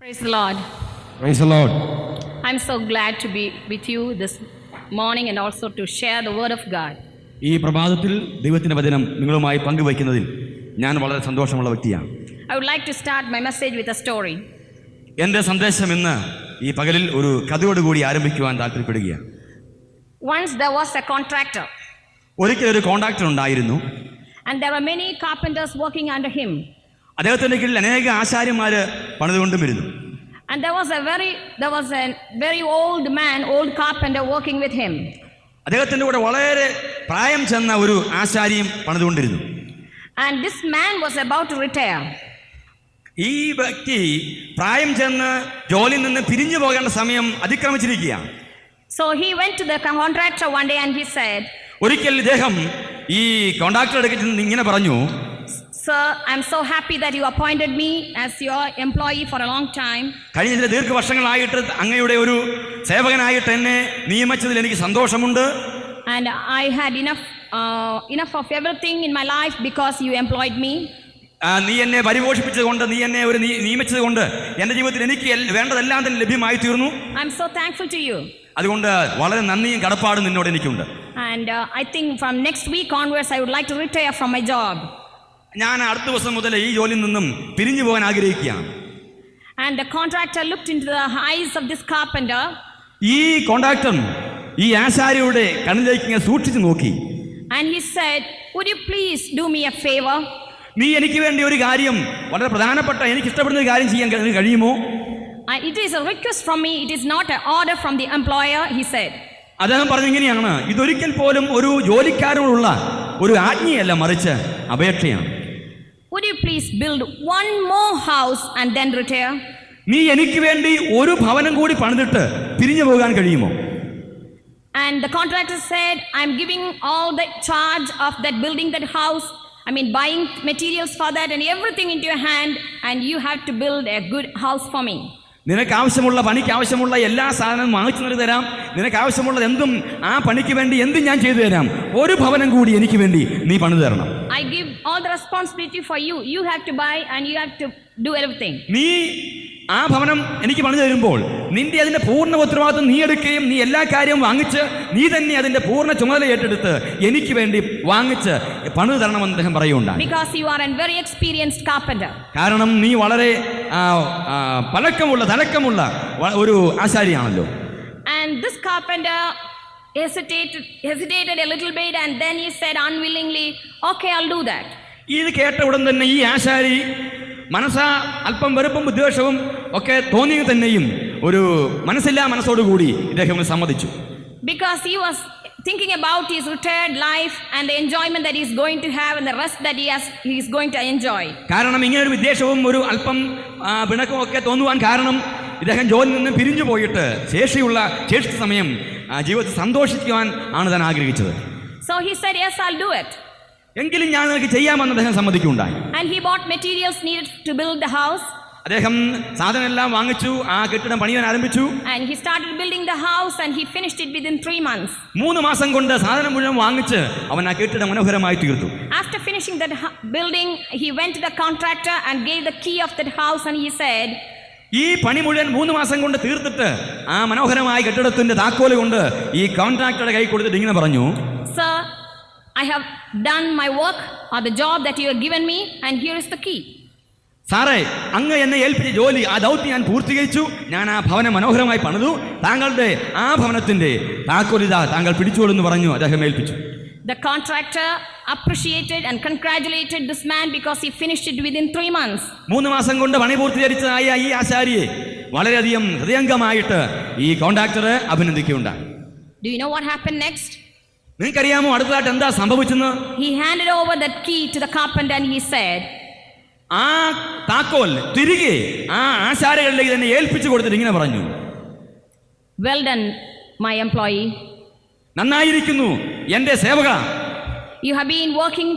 Praise the Lord. Praise the Lord. I'm so glad to be with you this morning and also to share the word of God. ഈ പ്രഭാതത്തിൽ ദൈവത്തിന്റെ വചനം നിങ്ങളുമായി പങ്കുവയ്ക്കുന്നതിൽ ഞാൻ വളരെ സന്തോഷമുള്ള വ്യക്തിയാണ്. I would like to start my message with a story. എൻ്റെ സന്ദേശം ഇന്ന് ഈ പകലിൽ ഒരു കഥയോടുകൂടി ആരംഭിക്കുവാൻ താല്പര്യപ്പെടുകയാണ്. Once there was a contractor. ഒരിക്കൽ ഒരു കോൺട്രാക്ടർ ഉണ്ടായിരുന്നു. And there were many carpenters working under him. അദ്ദേഹത്തിന്റെ കീഴിൽ അനേക ആശാരിമാര് പണിതുകൊണ്ടുമിരുന്നു. And there was a very old man, old carpenter working with him. അദ്ദേഹത്തിന്റെ കൂടെ വളരെ പ്രായം ചെന്ന ഒരു ആശാരിയും പണിതുകൊണ്ടിരുന്നു. And this man was about to retire. ഈ വ്യക്തി പ്രായം ചെന്ന് ജോലിയിൽ നിന്ന് പിരിഞ്ഞു പോകേണ്ട സമയം അതിക്രമിച്ചിരിക്കുകയാണ്. So he went to the contractor one day and he said, ഒരിക്കൽ ഇദ്ദേഹം ഈ കോൺട്രാക്ടറുടെ അടുക്കൽ ഇങ്ങനെ പറഞ്ഞു, Sir, I'm so happy that you appointed me as your employee for a long time. കഴിഞ്ഞ ചില ദീർഘവർഷങ്ങളായിട്ട് അങ്ങയുടെ ഒരു സേവകനായിട്ട് എന്നെ നിയമിച്ചതിൽ എനിക്ക് സന്തോഷമുണ്ട്. And I had enough of everything in my life because you employed me. നീ എന്നെ പരിപോഷിപ്പിച്ചത് കൊണ്ട്, നീ എന്നെ ഒരു നിയമിച്ചത് കൊണ്ട് എൻ്റെ ജീവിതത്തിൽ എനിക്ക് വേണ്ടതെല്ലാം തന്നെ ലഭ്യമായി തീർന്നു. I'm so thankful to you. അതുകൊണ്ട് വളരെ നന്ദിയും കടപ്പാടും നിന്നോട് എനിക്കുണ്ട്. And I think from next week onwards I would like to retire from my job. ഞാൻ അടുത്ത ദിവസം മുതൽ ഈ ജോലിയിൽ നിന്നും പിരിഞ്ഞു പോകാൻ ആഗ്രഹിക്കുകയാണ്. And the contractor looked into the eyes of this carpenter. ഈ കോൺട്രാക്ടർ ഈ ആശാരിയുടെ കണ്ണിലേക്ക് ഇങ്ങനെ സൂക്ഷിച്ചു നോക്കി. And he said, would you please do me a favor? നീ എനിക്ക് വേണ്ടി ഒരു കാര്യം, വളരെ പ്രധാനപ്പെട്ട എനിക്ക് ഇഷ്ടപ്പെടുന്ന ഒരു കാര്യം ചെയ്യാൻ കഴിയുമോ? It is a request from me, it is not an order from the employer, he said. അദ്ദേഹം പറഞ്ഞു ഇങ്ങനെയാണ്, ഇതൊരിക്കൽ പോലും ഒരു ജോലിക്കാരനോടുള്ള ഒരു ആജ്ഞയല്ല, മറിച്ച് അപേക്ഷയാണ്. Would you please build one more house and then retire? നീ എനിക്ക് വേണ്ടി ഒരു ഭവനം കൂടി പണിതിട്ട് പിരിഞ്ഞു പോകാൻ കഴിയുമോ? And the contractor said, I'm giving all the charge of that building that house, buying materials for that and everything into your hand, and you have to build a good house for me. നിനക്ക് ആവശ്യമുള്ള പണിക്ക് ആവശ്യമുള്ള എല്ലാ സാധനവും വാങ്ങിച്ചു തരാം, നിനക്ക് ആവശ്യമുള്ളത് എന്തും ആ പണിക്ക് വേണ്ടി എന്തും ഞാൻ ചെയ്തു തരാം, ഒരു ഭവനം കൂടി എനിക്ക് വേണ്ടി നീ പണിതു തരണം. I give all the responsibility for you. You have to buy and you have to do everything. നീ ആ ഭവനം എനിക്ക് പണിതു തരുമ്പോൾ നിന്റെ അതിന്റെ പൂർണ്ണ ഉത്തരവാദിത്വം നീ എടുക്കുകയും നീ എല്ലാ കാര്യവും വാങ്ങിച്ച് നീ തന്നെ അതിന്റെ പൂർണ്ണ ചുമതല ഏറ്റെടുത്ത് എനിക്ക് വേണ്ടി വാങ്ങിച്ച് പണിതു തരണമെന്ന് അദ്ദേഹം പറയുകയുണ്ടായി. Because you are a very experienced carpenter. കാരണം നീ വളരെ തലക്കമുള്ള ഒരു ആശാരിയാണല്ലോ. And this carpenter hesitated a little bit and then he said unwillingly, okay, I'll do that. ഇത് കേട്ട ഉടൻ തന്നെ ഈ ആശാരി മനസ്സാ അല്പം വെറുപ്പും വിദ്വേഷവും ഒക്കെ തോന്നിയ തന്നെയും ഒരു മനസ്സോടുകൂടി ഇദ്ദേഹം സമ്മതിച്ചു. Because he was thinking about his retired life and the enjoyment that he is going to have and the rest that he is going to enjoy. കാരണം ഇങ്ങനെ ഒരു വിദ്വേഷവും ഒരു അല്പം പിണക്കവും ഒക്കെ തോന്നുവാൻ കാരണം ഇദ്ദേഹം ജോലിയിൽ നിന്ന് പിരിഞ്ഞു പോയിട്ട് ശേഷിച്ച സമയം ജീവിതത്തിൽ സന്തോഷിക്കുവാൻ ആണ് താൻ ആഗ്രഹിച്ചത്. So he said, yes, I'll do it. എങ്കിലും ഞാൻ നിനക്ക് ചെയ്യാമെന്ന് അദ്ദേഹം സമ്മതിക്കുകയുണ്ടായി. And he bought materials needed to build the house. അദ്ദേഹം സാധനം എല്ലാം വാങ്ങിച്ചു, ആ കെട്ടിടം പണിയാൻ ആരംഭിച്ചു. And he started building the house and he finished it within 3 months. 3 മാസം കൊണ്ട് സാധനം മുഴുവൻ വാങ്ങിച്ച് അവൻ ആ കെട്ടിടം മനോഹരമായി തീർത്തു. After finishing that building, he went to the contractor and gave the key of that house and he said, ഈ പണി മുഴുവൻ 3 മാസം കൊണ്ട് തീർത്തിട്ട് ആ മനോഹരമായ കെട്ടിടത്തിന്റെ താക്കോല് കൊണ്ട് ഈ കോൺട്രാക്ടറുടെ കൈ കൊടുത്തിട്ട് ഇങ്ങനെ പറഞ്ഞു, Sir, I have done my work or the job that you have given me and here is the key. സാറേ, അങ്ങ് എന്നെ ഏൽപ്പിച്ച ജോലി, ആ ദൗത്യം ഞാൻ പൂർത്തീകരിച്ചു. ഞാൻ ആ ഭവനം മനോഹരമായി പണിതു. താങ്കളുടെ ആ ഭവനത്തിന്റെ താക്കോലിതാ, താങ്കൾ പിടിച്ചോളെന്ന് പറഞ്ഞു അദ്ദേഹം ഏൽപ്പിച്ചു. The contractor appreciated and congratulated this man because he finished it within 3 months. 3 മാസം കൊണ്ട് പണി പൂർത്തീകരിച്ചതായ ഈ ആശാരിയെ വളരെയധികം ഹൃദയംഗമായിട്ട് ഈ contractor അഭിനന്ദിക്കുകയുണ്ടായി. Do you know what happened next? നിങ്ങൾക്കറിയാമോ അടുത്തതായിട്ട് എന്താ സംഭവിച്ചെന്ന്? He handed over that key to the carpenter and he said, ആ താക്കോൽ തിരികെ ആ ആശാരികളിലേക്ക് തന്നെ ഏൽപ്പിച്ചു കൊടുത്തിട്ട് ഇങ്ങനെ പറഞ്ഞു, well done, my employee. നന്നായിരിക്കുന്നു എന്റെ സേവക. You have been working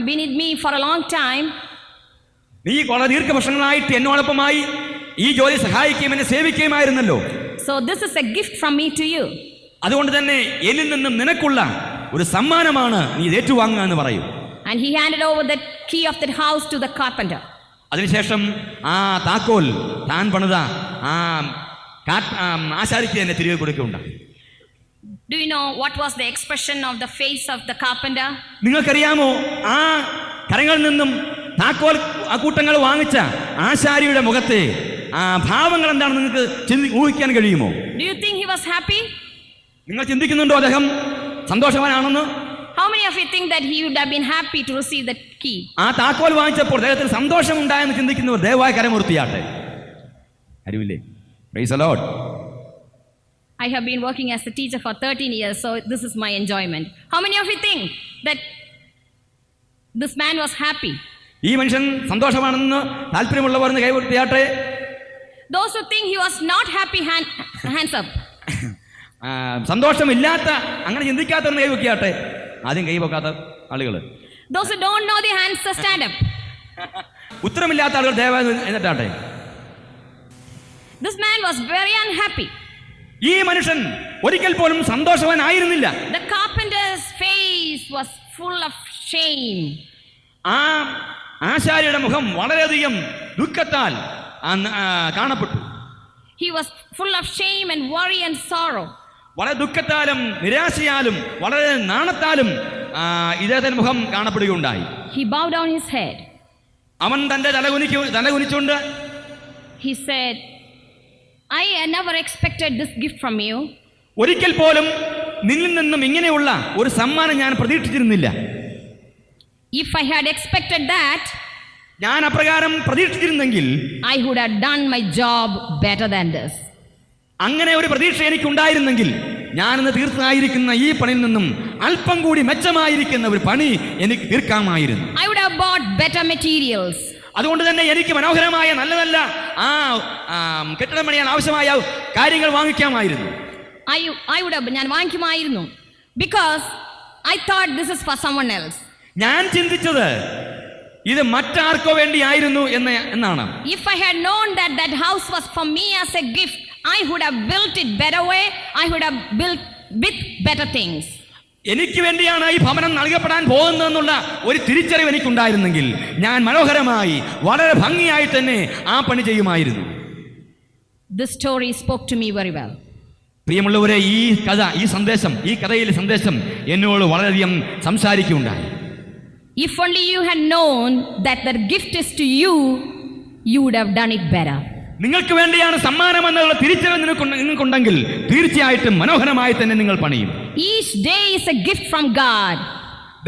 beneath me for a long time. നീ വളരെ ദീർഘവർഷങ്ങളായിട്ട് എന്നോടൊപ്പമായി ഈ ജോലി സഹായിക്കുകയും എന്നെ സേവിക്കുകയുമായിരുന്നല്ലോ. So this is a gift from me to you. അതുകൊണ്ട് തന്നെ എന്നിൽ നിന്നും നിനക്കുള്ള ഒരു സമ്മാനമാണ് നീ ഏറ്റുവാങ്ങുക എന്ന് പറയൂ. And he handed over the key of that house to the carpenter. അതിനുശേഷം ആ താക്കോൽ താൻ പണിത ആ ആശാരിക്ക് തന്നെ തിരികെ കൊടുക്കുകയുണ്ടായി. Do you know what was the expression of the face of the carpenter? നിങ്ങൾക്കറിയാമോ ആ കരങ്ങളിൽ നിന്നും താക്കോൽ ആ കൂട്ടങ്ങൾ വാങ്ങിച്ച ആശാരിയുടെ മുഖത്തെ ആ ഭാവങ്ങൾ എന്താണ് നിങ്ങൾക്ക് ഊഹിക്കാൻ കഴിയുമോ? Do you think he was happy? നിങ്ങൾ ചിന്തിക്കുന്നുണ്ടോ അദ്ദേഹം സന്തോഷവാനാണെന്ന്? How many of you think that he would have been happy to receive the key? ആ താക്കോൽ വാങ്ങിച്ചപ്പോൾ അദ്ദേഹത്തിന് സന്തോഷമുണ്ടായെന്ന് ചിന്തിക്കുന്നവർ ദയവായി കരമുയർത്തിയാട്ടെ. അറിവില്ലേ? Praise the Lord. I have been working as a teacher for 13 years, so this is my enjoyment. How many of you think that this man was happy? ഈ മനുഷ്യൻ സന്തോഷമാണെന്ന് താല്പര്യമുള്ളവർ കൈവൃത്തിയാട്ടെ. Those who think he was not happy, hands up. സന്തോഷമില്ലാത്ത അങ്ങനെ ചിന്തിക്കാത്തവർ കൈവയ്ക്കാട്ടെ. ആദ്യം കൈവെക്കാത്ത ആളുകൾ. Those who don't know the hands, stand up. ഉത്തരമില്ലാത്ത ആളുകൾ ദയവായി എന്നിട്ടാട്ടെ. This man was very unhappy. ഈ മനുഷ്യൻ ഒരിക്കൽ പോലും സന്തോഷവാനായിരുന്നില്ല. The carpenter's face was full of shame. ആ ആശാരിയുടെ മുഖം വളരെയധികം ദുഃഖത്താൽ കാണപ്പെട്ടു. He was full of shame and worry and sorrow. വളരെ ദുഃഖത്താലും നിരാശയാലും വളരെ നാണത്താലും ഇദ്ദേഹത്തിന്റെ മുഖം കാണപ്പെടുകയുണ്ടായി. He bowed down his head. അവൻ തന്റെ തലകുനിച്ചുകൊണ്ട് he said, I never expected this gift from you. ഒരിക്കൽ പോലും നിന്നിൽ നിന്നും ഇങ്ങനെയുള്ള ഒരു സമ്മാനം ഞാൻ പ്രതീക്ഷിച്ചിരുന്നില്ല. If I had expected that, ഞാൻ അപ്രകാരം പ്രതീക്ഷിച്ചിരുന്നെങ്കിൽ I would have done my job better than this. അങ്ങനെ ഒരു പ്രതീക്ഷ എനിക്കുണ്ടായിരുന്നെങ്കിൽ ഞാനിന്ന് തീർച്ചയായിരിക്കുന്ന ഈ പണിയിൽ നിന്നും അല്പം കൂടി മെച്ചമായിരിക്കുന്ന ഒരു പണി എനിക്ക് തീർക്കാമായിരുന്നു. I would have bought better materials. അതുകൊണ്ട് തന്നെ എനിക്ക് മനോഹരമായ നല്ല നല്ല കെട്ടിടം പണിയാൻ ആവശ്യമായ കാര്യങ്ങൾ വാങ്ങിക്കാമായിരുന്നു. I would have ഞാൻ വാങ്ങിക്കുമായിരുന്നു. Because I thought this is for someone else. ഞാൻ ചിന്തിച്ചത് ഇത് മറ്റാർക്കോ വേണ്ടിയായിരുന്നു എന്നാണ്. If I had known that that house was for me as a gift, I would have built it better way. I would have built with better things. എനിക്ക് വേണ്ടിയാണ് ഈ ഭവനം നൽകപ്പെടാൻ പോകുന്നതെന്നുള്ള ഒരു തിരിച്ചറിവ് എനിക്കുണ്ടായിരുന്നെങ്കിൽ ഞാൻ മനോഹരമായി വളരെ ഭംഗിയായി തന്നെ ആ പണി ചെയ്യുമായിരുന്നു. This story spoke to me very well. പ്രിയമുള്ളവരെ, ഈ കഥ, ഈ സന്ദേശം, ഈ കഥയിലെ സന്ദേശം എന്നോട് വളരെയധികം സംസാരിക്കുകയുണ്ടായി. If only you had known that the gift is to you, you would have done it better. നിങ്ങൾക്ക് വേണ്ടിയാണ് സമ്മാനം എന്നുള്ള തിരിച്ചറിവ് നിങ്ങൾക്കുണ്ടെങ്കിൽ തീർച്ചയായിട്ടും മനോഹരമായി തന്നെ നിങ്ങൾ പണിയും. Each day is a gift from God.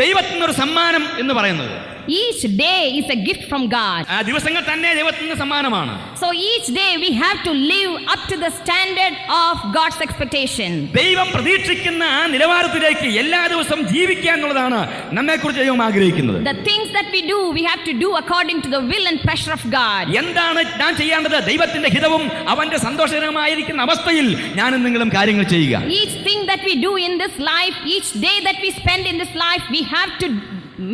ദൈവത്തിൽ നിന്നൊരു സമ്മാനം എന്ന് പറയുന്നത് Each day is a gift from God. ആ ദിവസങ്ങൾ തന്നെ ദൈവത്തിൽ നിന്ന് സമ്മാനമാണ്. So each day we have to live up to the standard of God's expectation. ദൈവം പ്രതീക്ഷിക്കുന്ന ആ നിലവാരത്തിലേക്ക് എല്ലാ ദിവസവും ജീവിക്കുക എന്നുള്ളതാണ് നമ്മെക്കുറിച്ച് ദൈവം ആഗ്രഹിക്കുന്നത്. The things that we do, we have to do according to the will and pleasure of God. എന്താണ് ഞാൻ ചെയ്യേണ്ടത്? ദൈവത്തിന്റെ ഹിതവും അവന്റെ സന്തോഷകരമായിരിക്കുന്ന അവസ്ഥയിൽ ഞാനും നിങ്ങളും കാര്യങ്ങൾ ചെയ്യുക. Each thing that we do in this life, each day that we spend in this life, we have to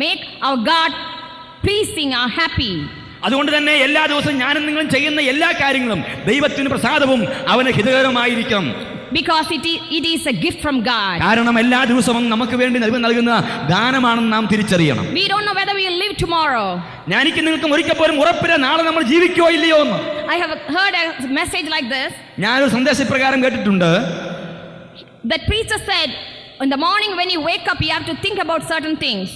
make our God pleasing or happy. അതുകൊണ്ട് തന്നെ എല്ലാ ദിവസവും ഞാനും നിങ്ങളും ചെയ്യുന്ന എല്ലാ കാര്യങ്ങളും ദൈവത്തിന് പ്രസാദവും അവന് ഹിതകരമായിരിക്കണം. Because it is a gift from God. കാരണം എല്ലാ ദിവസവും നമുക്ക് വേണ്ടി ദൈവം നൽകുന്ന ദാനമാണെന്ന് നാം തിരിച്ചറിയണം. We don't know whether we will live tomorrow. ഞാനിക്ക് നിങ്ങൾക്കും ഒരിക്കൽ പോലും ഉറപ്പില്ല നാളെ നമ്മൾ ജീവിക്കോ ഇല്ലയോ എന്ന്. I have heard a message like this. ഞാനൊരു സന്ദേശപ്രകാരം കേട്ടിട്ടുണ്ട്. The preacher said, in the morning when you wake up, you have to think about certain things.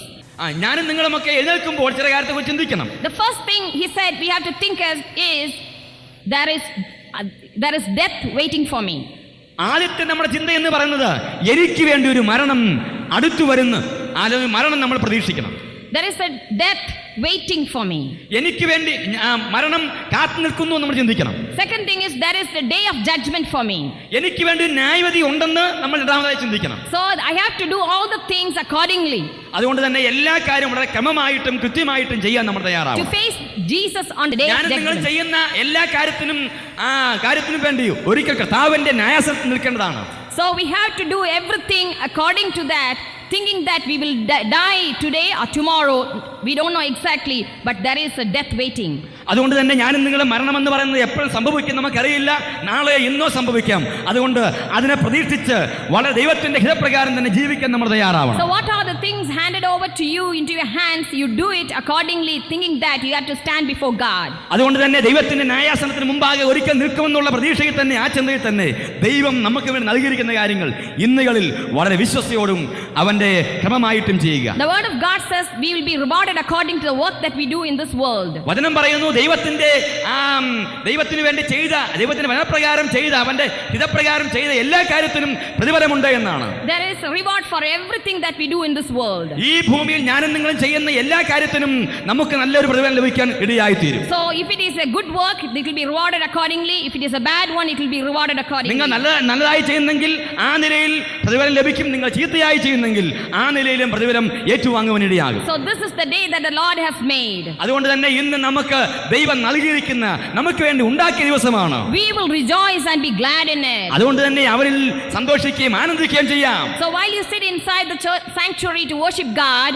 ഞാനും നിങ്ങളുമൊക്കെ എഴുന്നേൽക്കുമ്പോൾ ചില കാര്യത്തെ കുറിച്ച് ചിന്തിക്കണം. The first thing he said we have to think is there is death waiting for me. ആദ്യത്തെ നമ്മുടെ ചിന്ത എന്ന് പറയുന്നത് എനിക്ക് വേണ്ടി ഒരു മരണം അടുത്തു വരുന്നു. അല്ലെങ്കിൽ മരണം നമ്മൾ പ്രതീക്ഷിക്കണം. There is a death waiting for me. എനിക്ക് വേണ്ടി മരണം കാത്തു നിൽക്കുന്നു നമ്മൾ ചിന്തിക്കണം. Second thing is there is the day of judgment for me. എനിക്ക് വേണ്ടി ന്യായവിധി ഉണ്ടെന്ന് നമ്മൾ രണ്ടാമതായി ചിന്തിക്കണം. So I have to do all the things accordingly. അതുകൊണ്ട് തന്നെ എല്ലാ കാര്യവും വളരെ ക്രമമായിട്ടും കൃത്യമായിട്ടും ചെയ്യാൻ നമ്മൾ തയ്യാറാവും. To face Jesus on the day of judgment. നിങ്ങൾ ചെയ്യുന്ന എല്ലാ കാര്യത്തിനും വേണ്ടി ഒരിക്കൽ കർത്താവിന്റെ ന്യായാസനത്തിൽ നിൽക്കേണ്ടതാണ്. So we have to do everything according to that, thinking that we will die today or tomorrow. We don't know exactly, but there is a death waiting. അതുകൊണ്ട് തന്നെ ഞാനും നിങ്ങളും മരണമെന്ന് പറയുന്നത് എപ്പോഴും സംഭവിക്കും നമുക്കറിയില്ല, നാളെ ഇന്നോ സംഭവിക്കാം. അതുകൊണ്ട് അതിനെ പ്രതീക്ഷിച്ച് വളരെ ദൈവത്തിന്റെ ഹിതപ്രകാരം തന്നെ ജീവിക്കാൻ നമ്മൾ തയ്യാറാവണം. So what are the things handed over to you into your hands? You do it accordingly, thinking that you have to stand before God. അതുകൊണ്ട് തന്നെ ദൈവത്തിന്റെ ന്യായാസനത്തിന് മുമ്പാകെ ഒരിക്കൽ നിൽക്കുമെന്നുള്ള പ്രതീക്ഷയിൽ തന്നെ, ആ ചിന്തയിൽ തന്നെ ദൈവം നമുക്ക് വേണ്ടി നൽകിയിരിക്കുന്ന കാര്യങ്ങൾ ഇന്നുകളിൽ വളരെ വിശ്വസ്തയോടും അവന്റെ ക്രമമായിട്ടും ചെയ്യുക. The word of God says we will be rewarded according to the work that we do in this world. വചനം പറയുന്നു ദൈവത്തിന് വേണ്ടി ചെയ്ത, ദൈവത്തിന്റെ വചനപ്രകാരം ചെയ്ത, അവന്റെ ഹിതപ്രകാരം ചെയ്ത എല്ലാ കാര്യത്തിനും പ്രതിഫലമുണ്ട് എന്നാണ്. There is a reward for everything that we do in this world. ഈ ഭൂമിയിൽ ഞാനും നിങ്ങളും ചെയ്യുന്ന എല്ലാ കാര്യത്തിനും നമുക്ക് നല്ലൊരു പ്രതിഫലം ലഭിക്കാൻ ഇടയായിത്തീരും. So if it is a good work, it will be rewarded accordingly. If it is a bad one, it will be rewarded accordingly. നിങ്ങൾ നല്ലതായി ചെയ്യുന്നെങ്കിൽ ആ നിലയിൽ പ്രതിഫലം ലഭിക്കും. നിങ്ങൾ ചീത്തയായി ചെയ്യുന്നെങ്കിൽ ആ നിലയിലും പ്രതിഫലം ഏറ്റുവാങ്ങുവാൻ ഇടയാകും. So this is the day that the Lord has made. അതുകൊണ്ട് തന്നെ ഇന്ന് നമുക്ക് ദൈവം നൽകിയിരിക്കുന്ന, നമുക്ക് വേണ്ടി ഉണ്ടാക്കിയ ദിവസമാണ്. We will rejoice and be glad in it. അതുകൊണ്ട് തന്നെ അവരിൽ സന്തോഷിക്കുകയും ആനന്ദിക്കുകയും ചെയ്യാം. So while you sit inside the church sanctuary to worship God,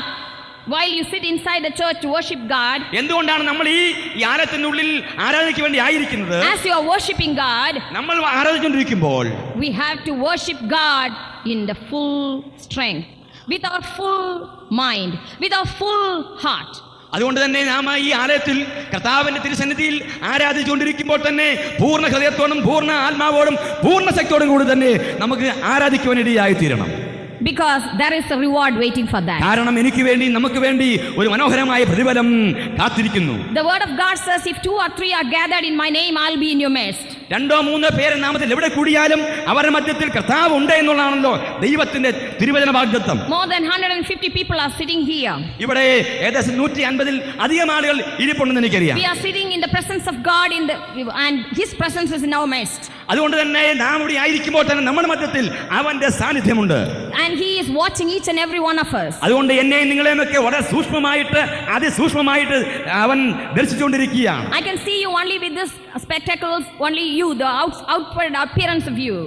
while you sit inside the church to worship God, എന്തുകൊണ്ടാണ് നമ്മൾ ഈ ആലയത്തിനുള്ളിൽ ആരാധനയ്ക്ക് വേണ്ടി ആയിരിക്കുന്നത്? as you are worshiping God, നമ്മൾ ആരാധിച്ചുകൊണ്ടിരിക്കുമ്പോൾ we have to worship God in the full strength, with our full mind, with our full heart. അതുകൊണ്ട് തന്നെ നാം ഈ ആലയത്തിൽ കർത്താവിന്റെ തിരുസന്നിധിയിൽ ആരാധിച്ചുകൊണ്ടിരിക്കുമ്പോൾ തന്നെ പൂർണ്ണ ഹൃദയത്തോടും പൂർണ്ണ ആത്മാവോടും പൂർണ്ണ ശക്തിയോടും കൂടി തന്നെ നമുക്ക് ആരാധിക്കുവാൻ ഇടയായി തീരണം. Because there is a reward waiting for that. കാരണം എനിക്ക് വേണ്ടി, നമുക്ക് വേണ്ടി ഒരു മനോഹരമായ പ്രതിഫലം കാത്തിരിക്കുന്നു. The word of God says, if 2 or 3 are gathered in my name, I'll be in your midst. 2 or 3 പേര് നാമത്തിൽ എവിടെ കൂടിയാലും അവരുടെ മധ്യത്തിൽ കർത്താവ് ഉണ്ട് എന്നുള്ളതാണല്ലോ ദൈവത്തിന്റെ തിരുവചന വാഗ്ദത്തം. More than 150 people are sitting here. ഇവിടെ ഏകദേശം 150-ൽ അധികം ആളുകൾ ഇരിപ്പുണ്ടെന്ന് എനിക്കറിയാം. We are sitting in the presence of God and his presence is in our midst. അതുകൊണ്ട് തന്നെ നാം ഇവിടെ ആയിരിക്കുമ്പോൾ തന്നെ നമ്മുടെ മധ്യത്തിൽ അവന്റെ സാന്നിധ്യമുണ്ട്. And he is watching each and every one of us. അതുകൊണ്ട് എന്നെയും നിങ്ങളെയും ഒക്കെ വളരെ സൂക്ഷ്മമായിട്ട്, അതിസൂക്ഷ്മമായിട്ട് അവൻ ദർശിച്ചുകൊണ്ടിരിക്കുകയാണ്. I can see you only with this spectacles, only you, the outward appearance of you.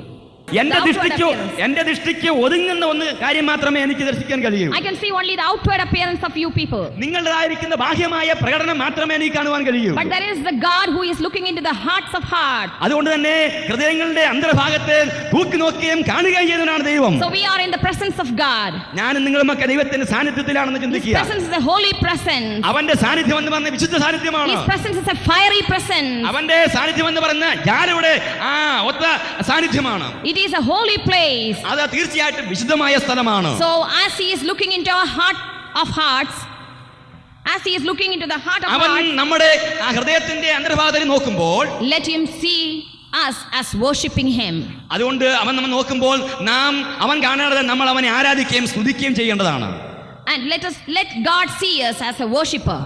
എന്റെ ദൃഷ്ടിക്ക് ഒതുങ്ങുന്ന ഒന്ന് കാര്യം മാത്രമേ എനിക്ക് ദർശിക്കാൻ കഴിയൂ. I can see only the outward appearance of you people. നിങ്ങളുടേതായിരിക്കുന്ന ബാഹ്യമായ പ്രകടനം മാത്രമേ എനിക്ക് കാണുവാൻ കഴിയൂ. But there is the God who is looking into the hearts of hearts. അതുകൊണ്ട് തന്നെ ഹൃദയങ്ങളുടെ അന്തർഭാഗത്തെ തൂക്കി നോക്കുകയും കാണുകയും ചെയ്യുന്നതാണ് ദൈവം. So we are in the presence of God. ഞാനും നിങ്ങളുമൊക്കെ ദൈവത്തിന്റെ സാന്നിധ്യത്തിലാണെന്ന് ചിന്തിക്കുക. His presence is a holy presence. അവന്റെ സാന്നിധ്യം എന്ന് പറഞ്ഞ വിശുദ്ധ സാന്നിധ്യമാണ്. His presence is a fiery presence. അവന്റെ സാന്നിധ്യം എന്ന് പറഞ്ഞ ജ്ഞാനയുടെ ഒത്ത സാന്നിധ്യമാണ്. It is a holy place. അത് തീർച്ചയായിട്ടും വിശുദ്ധമായ സ്ഥലമാണ്. So as he is looking into our heart of hearts, as he is looking into the heart of hearts, അവൻ നമ്മുടെ ഹൃദയത്തിന്റെ അന്തർഭാഗത്തിൽ നോക്കുമ്പോൾ, let him see us as worshiping him. അതുകൊണ്ട് അവൻ നമ്മൾ നോക്കുമ്പോൾ അവൻ കാണേണ്ടത് നമ്മൾ അവനെ ആരാധിക്കുകയും സ്തുതിക്കുകയും ചെയ്യേണ്ടതാണ്. And let God see us as a worshipper.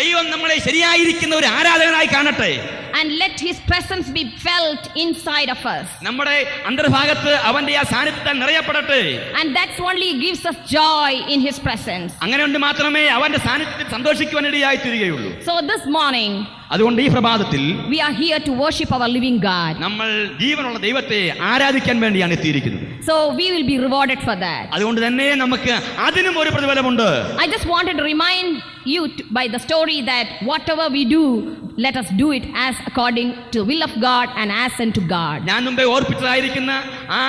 ദൈവം നമ്മളെ ശരിയായിരിക്കുന്ന ഒരു ആരാധകനായി കാണട്ടെ. And let his presence be felt inside of us. നമ്മുടെ അന്തർഭാഗത്ത് അവന്റെ ആ സാന്നിധ്യത്താൽ നിറയപ്പെടട്ടെ. And that's only gives us joy in his presence. അങ്ങനെ ഉണ്ട് മാത്രമേ അവന്റെ സാന്നിധ്യത്തിൽ സന്തോഷിക്കുവാൻ ഇടയായി തീരുകയുള്ളൂ. So this morning, അതുകൊണ്ട് ഈ പ്രഭാതത്തിൽ we are here to worship our living God. നമ്മൾ ജീവനുള്ള ദൈവത്തെ ആരാധിക്കാൻ വേണ്ടിയാണ് എത്തിയിരിക്കുന്നത്. So we will be rewarded for that. അതുകൊണ്ട് തന്നെ നമുക്ക് അതിനും ഒരു പ്രതിഫലമുണ്ട്. I just wanted to remind you by the story that whatever we do, let us do it as according to will of God and as unto God. ഞാൻ മുമ്പേ ഓർപ്പിച്ചതായിരിക്കുന്ന ആ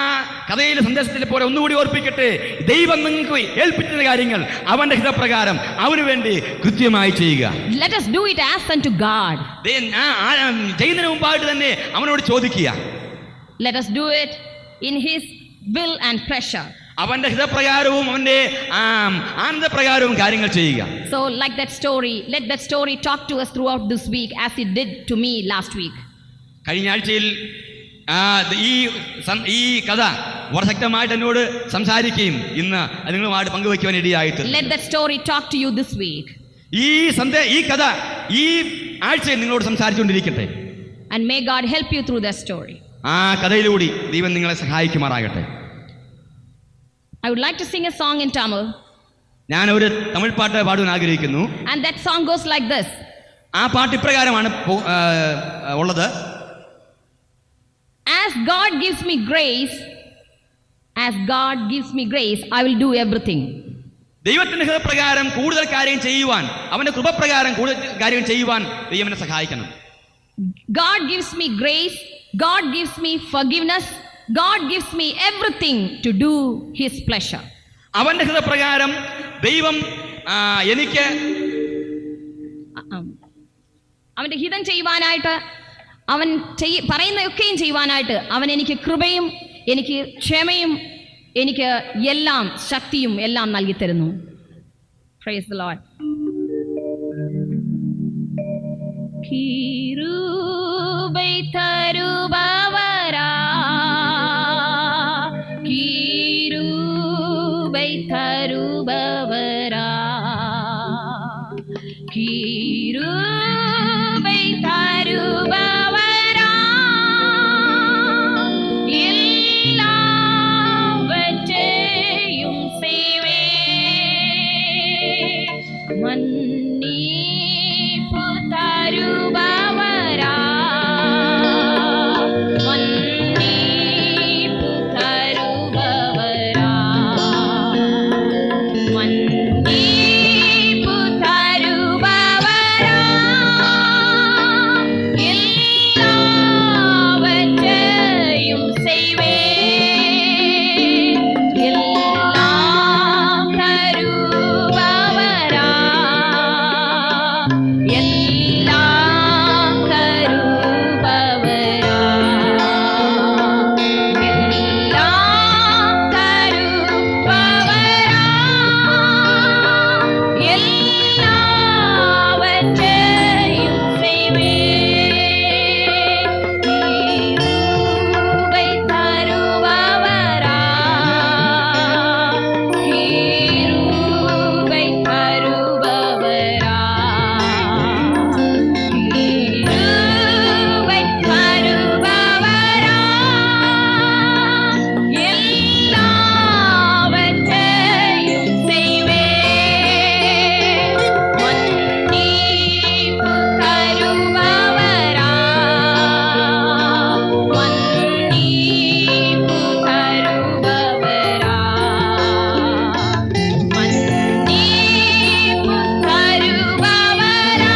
കഥയിലെ സന്ദേശത്തിലെ പോലെ ഒന്നുകൂടി ഓർപ്പിക്കട്ടെ. ദൈവം നിങ്ങൾക്ക് ഏൽപ്പിച്ച കാര്യങ്ങൾ അവന്റെ ഹിതപ്രകാരം അവന് വേണ്ടി കൃത്യമായി ചെയ്യുക. Let us do it as unto God. ചെയ്യുന്നതിന് മുമ്പായിട്ട് തന്നെ അവനോട് ചോദിക്കുക. Let us do it in his will and pressure. അവന്റെ ഹിതപ്രകാരവും അവന്റെ ആനന്ദപ്രകാരവും കാര്യങ്ങൾ ചെയ്യുക. So like that story, let that story talk to us throughout this week as it did to me last week. കഴിഞ്ഞ ആഴ്ചയിൽ ഈ കഥ വളരെ ശക്തമായിട്ട് എന്നോട് സംസാരിക്കുകയും ഇന്ന് നിങ്ങളുമായിട്ട് പങ്കുവയ്ക്കുവാൻ ഇടയായിട്ടുണ്ട്. Let that story talk to you this week. ഈ കഥ ഈ ആഴ്ചയിൽ നിങ്ങളോട് സംസാരിച്ചുകൊണ്ടിരിക്കട്ടെ. And may God help you through that story. ആ കഥയിലൂടെ ദൈവം നിങ്ങളെ സഹായിക്കുമാറാകട്ടെ. I would like to sing a song in Tamil. ഞാൻ ഒരു തമിഴ് പാട്ട് പാടുവാൻ ആഗ്രഹിക്കുന്നു. And that song goes like this. ആ പാട്ട് ഇപ്രകാരമാണ് ഉള്ളത്. As God gives me grace, I will do everything. ദൈവത്തിന്റെ ഹൃദയപ്രകാരം കൂടുതൽ കാര്യം ചെയ്യുവാൻ, അവന്റെ കൃപപ്രകാരം കൂടുതൽ കാര്യം ചെയ്യുവാൻ ദൈവം എന്നെ സഹായിക്കണം. God gives me grace, God gives me forgiveness, God gives me everything to do His pleasure. അവന്റെ ഹൃദയപ്രകാരം ദൈവം എനിക്ക് അവന്റെ ഹിതം ചെയ്യുവാനായിട്ട്, അവൻ പറയുന്നതൊക്കെയും ചെയ്യുവാനായിട്ട് അവൻ എനിക്ക് കൃപയും എനിക്ക് ക്ഷമയും എനിക്ക് എല്ലാം ശക്തിയും എല്ലാം നൽകി തരുന്നു. Praise the Lord. കീരുബൈ തരുബവരാ, കീരുബൈ തരുബവരാ, കീരുബൈ തരുബവരാ, എല്ലാവற்றையும் செய்வே, மன்னிப்பு தருபவரா, மன்னிப்பு தருபவரா, மன்னிப்பு தருபவரா, எல்லாவற்றையும் செய்வே, எல்லாம் தருபவரா, எல்லாம் தருபவரா, எல்லாம் தருபவரா, எல்லாவற்றையும் செய்வே, கிருபை தருபவரா, கிருபை தருபவரா, கிருபை தருபவரா, எல்லாவற்றையும் செய்வே, மன்னிப்பு தருபவரா, மன்னிப்பு தருபவரா, மன்னிப்பு தருபவரா,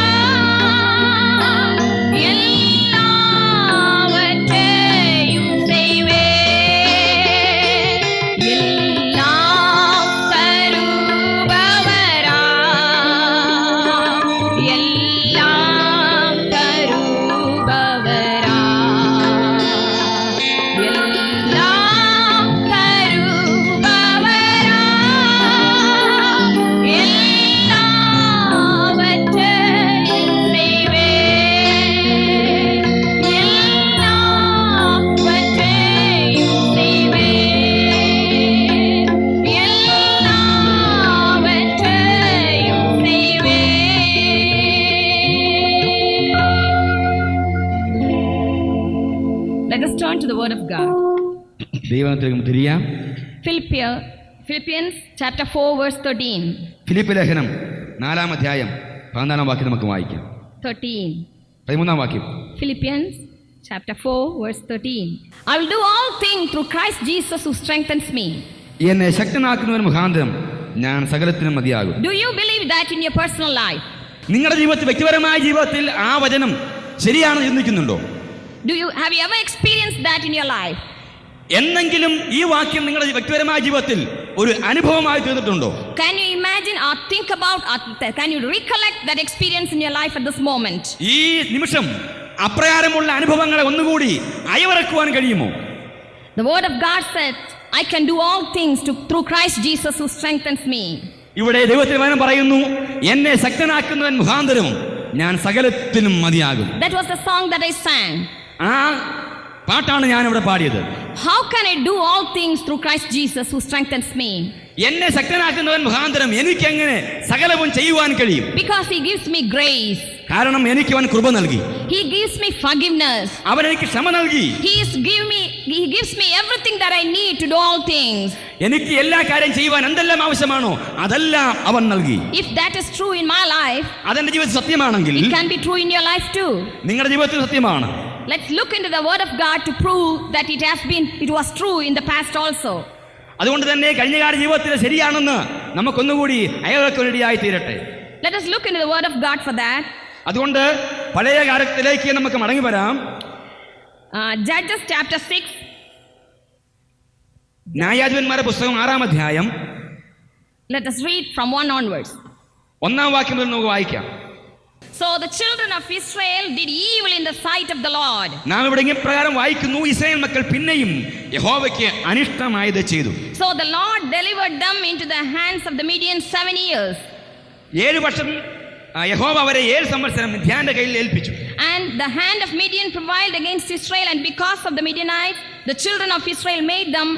எல்லாவற்றையும் செய்வே, எல்லாம் தருபவரா, எல்லாம் தருபவரா, எல்லாம் தருபவரா, எல்லாவற்றையும் செய்வே, எல்லாவற்றையும் செய்வே, எல்லாவற்றையும் செய்வே. Let us turn to the word of God. ദൈവത്തിലേക്ക് തിരിയാം. Philippians chapter 4 verse 13. ഫിലിപ്പ് ലേഖനം 4-ാം അധ്യായം 14-ാം വാക്യം നമുക്ക് വായിക്കാം. 13-ാം വാക്യം. Philippians chapter 4 verse 13. I will do all things through Christ Jesus who strengthens me. എന്നെ ശക്തനാക്കുന്നവൻ മുഖാന്തരം ഞാൻ സകലത്തിനും മതിയാകും. Do you believe that in your personal life? നിങ്ങളുടെ ജീവിതത്തിൽ, വ്യക്തിപരമായ ജീവിതത്തിൽ ആ വചനം ശരിയാണെന്ന് ചിന്തിക്കുന്നുണ്ടോ? Have you ever experienced that in your life? എന്നെങ്കിലും ഈ വാക്യം നിങ്ങളുടെ വ്യക്തിപരമായ ജീവിതത്തിൽ ഒരു അനുഭവമായി തീർന്നിട്ടുണ്ടോ? Can you imagine or think about or can you recollect that experience in your life at this moment? ഈ നിമിഷം അപ്രകാരമുള്ള അനുഭവങ്ങളെ ഒന്നുകൂടി അയവിറക്കുവാൻ കഴിയുമോ? The word of God said, I can do all things through Christ Jesus who strengthens me. ഇവിടെ ദൈവത്തിന്റെ വചനം പറയുന്നു, എന്നെ ശക്തനാക്കുന്നവൻ മുഖാന്തരം ഞാൻ സകലത്തിനും മതിയാകും. That was the song that I sang. ആ പാട്ടാണ് ഞാൻ ഇവിടെ പാടിയത്. How can I do all things through Christ Jesus who strengthens me? എന്നെ ശക്തനാക്കുന്നവൻ മുഖാന്തരം എനിക്ക് എങ്ങനെ സകലവും ചെയ്യുവാൻ കഴിയും? Because he gives me grace. കാരണം എനിക്ക് അവൻ കൃപ നൽകി. He gives me forgiveness. അവൻ എനിക്ക് ക്ഷമ നൽകി. He gives me everything that I need to do all things. എനിക്ക് എല്ലാ കാര്യം ചെയ്യുവാൻ എന്തെല്ലാം ആവശ്യമാണോ അതെല്ലാം അവൻ നൽകി. If that is true in my life, അതെന്റെ ജീവിതത്തിൽ സത്യമാണെങ്കിൽ it can be true in your life too. നിങ്ങളുടെ ജീവിതത്തിൽ സത്യമാണ്. Let's look into the word of God to prove that it was true in the past also. അതുകൊണ്ട് തന്നെ കഴിഞ്ഞകാല ജീവിതത്തിൽ ശരിയാണെന്ന് നമുക്കൊന്നുകൂടി അയൽവക്കമിടയായി തീരട്ടെ. Let us look into the word of God for that. അതുകൊണ്ട് പഴയ കാലത്തിലേക്ക് നമുക്ക് മടങ്ങി വരാം. Judges chapter 6. ന്യായാധിപന്മാരുടെ പുസ്തകം 6-ാം അധ്യായം. Let us read from 1 onwards. 1-ാം വാക്യം മുതൽ നമുക്ക് വായിക്കാം. So the children of Israel did evil in the sight of the Lord. നാം ഇവിടെ ഇപ്രകാരം വായിക്കുന്നു, ഇസ്രായേൽ മക്കൾ പിന്നെയും യഹോവയ്ക്ക് അനിഷ്ടമായത് ചെയ്തു. So the Lord delivered them into the hands of the Midians 7 years. 7 വർഷം യഹോവ അവരെ 7 സംവത്സരം മിദ്യാന്റെ കയ്യിൽ ഏൽപ്പിച്ചു. And the hand of Midian prevailed against Israel, and because of the Midianites, the children of Israel made them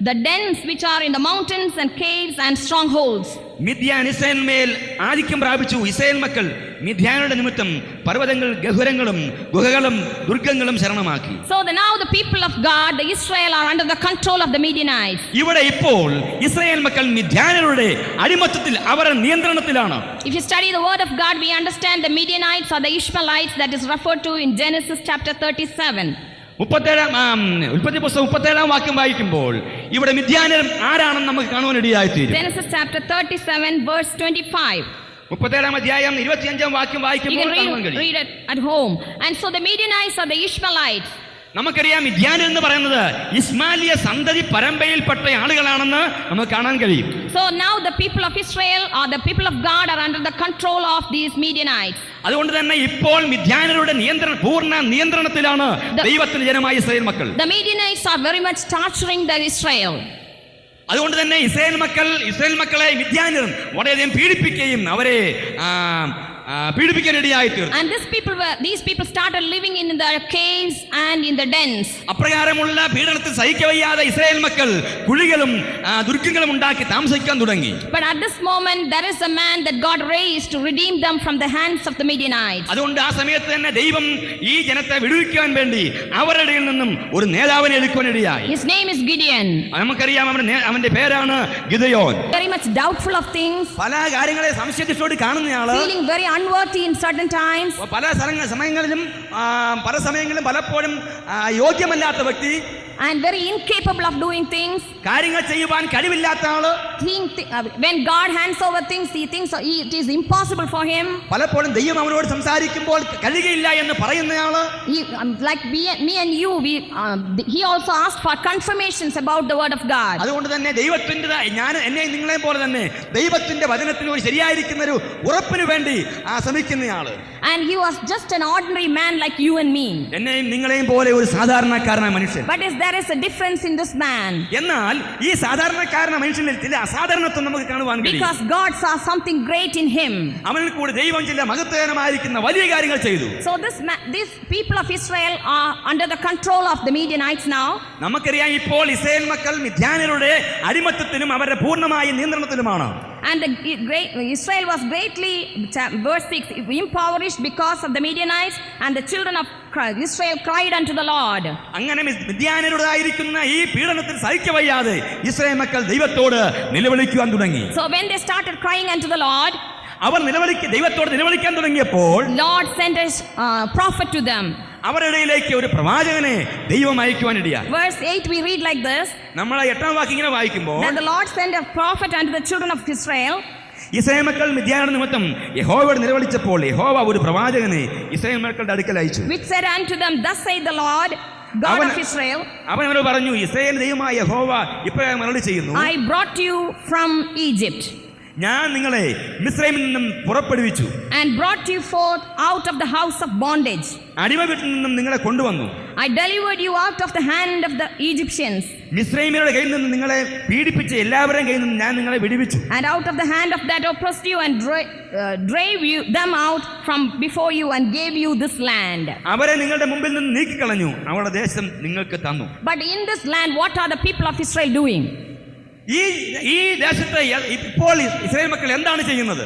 the dens which are in the mountains and caves and strongholds. Midian ഇസ്രായേലിന്മേൽ ആധിക്യം പ്രാപിച്ചു. Israel മക്കൾ മിദ്യാനുടെ നിമിത്തം പർവ്വതങ്ങൾ, ഗഹുരങ്ങളും ഗുഹകളും ദുർഗങ്ങളും ശരണമാക്കി. So now the people of God, the Israel, are under the control of the Midianites. ഇവിടെ ഇപ്പോൾ Israel മക്കൾ മിദ്യാനരുടെ അടിമത്തത്തിൽ, അവരുടെ നിയന്ത്രണത്തിലാണ്. If you study the word of God, we understand the Midianites are the Ishmaelites that is referred to in Genesis chapter 37. 37-ാം ഉൽപ്പത്തി പുസ്തകം 37-ാം വാക്യം വായിക്കുമ്പോൾ ഇവിടെ മിദ്യാനർ ആരാണെന്ന് നമുക്ക് കാണുവാനിടയായിത്തീരും. Genesis chapter 37 verse 25. 37-ാം അധ്യായം 25-ാം വാക്യം You വായിക്കുമ്പോൾ കാണുവാൻ can കഴിയും. read it at home. And so the Midianites are the Ishmaelites. നമുക്കറിയാം മിദ്യാൻ എന്ന് പറയുന്നത് ഇസ്മാലിയ സന്തതി പരമ്പരയിൽപ്പെട്ട ആളുകളാണെന്ന് നമുക്ക് കാണാൻ കഴിയും. So now the people of Israel or the people of God are under the control of these Midianites. അതുകൊണ്ട് തന്നെ ഇപ്പോൾ മിദ്യാനരുടെ പൂർണ്ണ നിയന്ത്രണത്തിലാണ് ദൈവത്തിന്റെ ജനമായ ഇസ്രായേൽ മക്കൾ. The Midianites are very much torturing the Israel. അതുകൊണ്ട് തന്നെ ഇസ്രായേൽ മക്കളെ മിദ്യാനർ വളരെയധികം പീഡിപ്പിക്കുകയും അവരെ പീഡിപ്പിക്കാനിടയായി തീർന്നു. And these people started living in the caves and in the dens. അപ്രകാരമുള്ള പീഡനത്തിൽ സഹിക്കവയ്യാതെ ഇസ്രായേൽ മക്കൾ കുഴികളും ദുർഗങ്ങളും ഉണ്ടാക്കി താമസിക്കാൻ തുടങ്ങി. But at this moment there is a man that God raised to redeem them from the hands of the Midianites. അതുകൊണ്ട് ആ സമയത്ത് തന്നെ ദൈവം ഈ ജനത്തെ വിടുവിക്കുവാൻ വേണ്ടി അവരുടെ ഇടയിൽ നിന്നും ഒരു നേതാവിനെ എടുക്കുവാനിടയായി. His name is Gideon. നമുക്കറിയാം അവന്റെ പേരാണ് Gideon. Very much doubtful of things. പല കാര്യങ്ങളെ സംശയത്തോടെ കാണുന്നയാള്. Feeling very unworthy in certain times. പല സമയങ്ങളിലും പലപ്പോഴും യോഗ്യമല്ലാത്ത വ്യക്തി. And very incapable of doing things. കാര്യങ്ങൾ ചെയ്യുവാൻ കഴിവില്ലാത്ത ആള്. When God hands over things, he thinks it is impossible for him. പലപ്പോഴും ദൈവം അവനോട് സംസാരിക്കുമ്പോൾ കഴിയുകയില്ല എന്ന് പറയുന്നയാള്. Like me and you, he also asked for confirmations about the word of God. അതുകൊണ്ട് തന്നെ ദൈവത്തിന്റെ എന്നെ നിങ്ങളെ പോലെ തന്നെ ദൈവത്തിന്റെ വചനത്തിന് ഒരു ശരിയായിരിക്കുന്ന ഒരു ഉറപ്പിന് വേണ്ടി ശ്രമിക്കുന്നയാള്. And he was just an ordinary man like you and me. എന്നെയും നിങ്ങളെയും പോലെ ഒരു സാധാരണക്കാരനായ മനുഷ്യൻ. But there is a difference in this man. എന്നാൽ ഈ സാധാരണക്കാരനായ മനുഷ്യനിൽ ചില അസാധാരണത്വം നമുക്ക് കാണുവാൻ കഴിയും. Because God saw something great in him. അവനിൽ കൂടി ദൈവം ചില മഹത്വകരമായിരിക്കുന്ന വലിയ കാര്യങ്ങൾ ചെയ്തു. So these people of Israel are under the control of the Midianites now. നമുക്കറിയാം ഇപ്പോൾ ഇസ്രായേൽ മക്കൾ മിദ്യാനരുടെ അടിമത്തത്തിലും അവരുടെ പൂർണ്ണമായ നിയന്ത്രണത്തിലുമാണ്. And Israel was greatly, verse 6, impoverished because of the Midianites, and the children of Israel cried unto the Lord. അങ്ങനെ മിദ്യാനരുടേതായിരിക്കുന്ന ഈ പീഡനത്തിൽ സഹിക്കവയ്യാതെ Israel മക്കൾ ദൈവത്തോട് നിലവിളിക്കുവാൻ തുടങ്ങി. So when they started crying unto the Lord, അവർ ദൈവത്തോട് നിലവിളിക്കാൻ തുടങ്ങിയപ്പോൾ Lord sent a prophet to them. അവരുടെ ഇടയിലേക്ക് ഒരു പ്രവാചകനെ ദൈവം അയക്കുവാനിടയായി. Verse 8 we read like this. നമ്മൾ 8-ാം വാക്യം ഇങ്ങനെ വായിക്കുമ്പോൾ, Then the Lord sent a prophet unto the children of Israel. Israel മക്കൾ മിദ്യാനരുടെ നിമിത്തം യഹോവയോട് നിലവിളിച്ചപ്പോൾ യഹോവ ഒരു പ്രവാചകനെ ഇസ്രായേൽ മക്കളുടെ അടുക്കൽ അയച്ചു. Which said unto them, Thus saith the Lord God of Israel. അവൻ അവരോട് പറഞ്ഞു, ഇസ്രായേൽ ദൈവമായ യഹോവ ഇപ്രകാരം അരുളി ചെയ്യുന്നു, I brought you from Egypt. ഞാൻ നിങ്ങളെ മിസ്രയീമിൽ നിന്നും പുറപ്പെടുവിച്ചു. And brought you forth out of the house of bondage. അടിമ വീട്ടിൽ നിന്നും നിങ്ങളെ കൊണ്ടുവന്നു. I delivered you out of the hand of the Egyptians. മിസ്രയീമ്യരുടെ കയ്യിൽ നിന്ന് നിങ്ങളെ പീഡിപ്പിച്ച എല്ലാവരുടെയും കയ്യിൽ നിന്ന് ഞാൻ നിങ്ങളെ വിടുവിച്ചു. And out of the hand of that oppressed you, and drave them out from before you, and gave you this land. അവരെ നിങ്ങളുടെ മുമ്പിൽ നിന്ന് നീക്കിക്കളഞ്ഞു, അവരുടെ ദേശം നിങ്ങൾക്ക് തന്നു. But in this land, what are the people of Israel doing? ഈ ദേശത്തെ ഇപ്പോൾ ഇസ്രായേൽ മക്കൾ എന്താണ് ചെയ്യുന്നത്?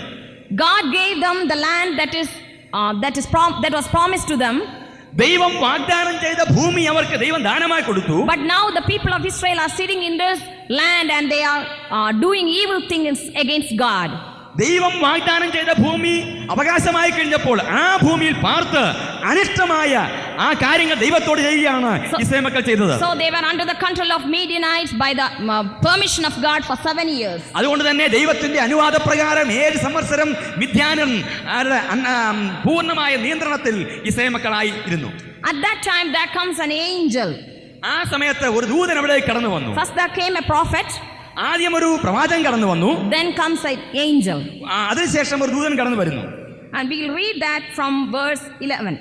God gave them the land that was promised to them. ദൈവം വാഗ്ദാനം ചെയ്ത ഭൂമി അവർക്ക് ദൈവം ദാനമായി കൊടുത്തു. But now the people of Israel are sitting in this land, and they are doing evil things against God. ദൈവം വാഗ്ദാനം ചെയ്ത ഭൂമി അവകാശമായി കഴിഞ്ഞപ്പോൾ ആ ഭൂമിയിൽ പാർത്ത് അനിഷ്ടമായ ആ കാര്യങ്ങൾ ദൈവത്തോട് ചെയ്യുകയാണ് ഇസ്രായേൽ മക്കൾ ചെയ്തത്. So they were under the control of Midianites by the permission of God for 7 years. അതുകൊണ്ട് തന്നെ ദൈവത്തിന്റെ അനുവാദപ്രകാരം 7 സംവത്സരം മിദ്യാനൻ പൂർണ്ണമായ നിയന്ത്രണത്തിൽ ഇസ്രായേൽ മക്കളായി ഇരുന്നു. At that time there comes an angel. ആ സമയത്ത് ഒരു ദൂതൻ അവിടെ കടന്നു വന്നു. First there came a prophet. ആദ്യം ഒരു പ്രവാചകൻ കടന്നു വന്നു. Then comes an angel. അതിനുശേഷം ഒരു ദൂതൻ കടന്നു വരുന്നു. And we will read that from verse 11.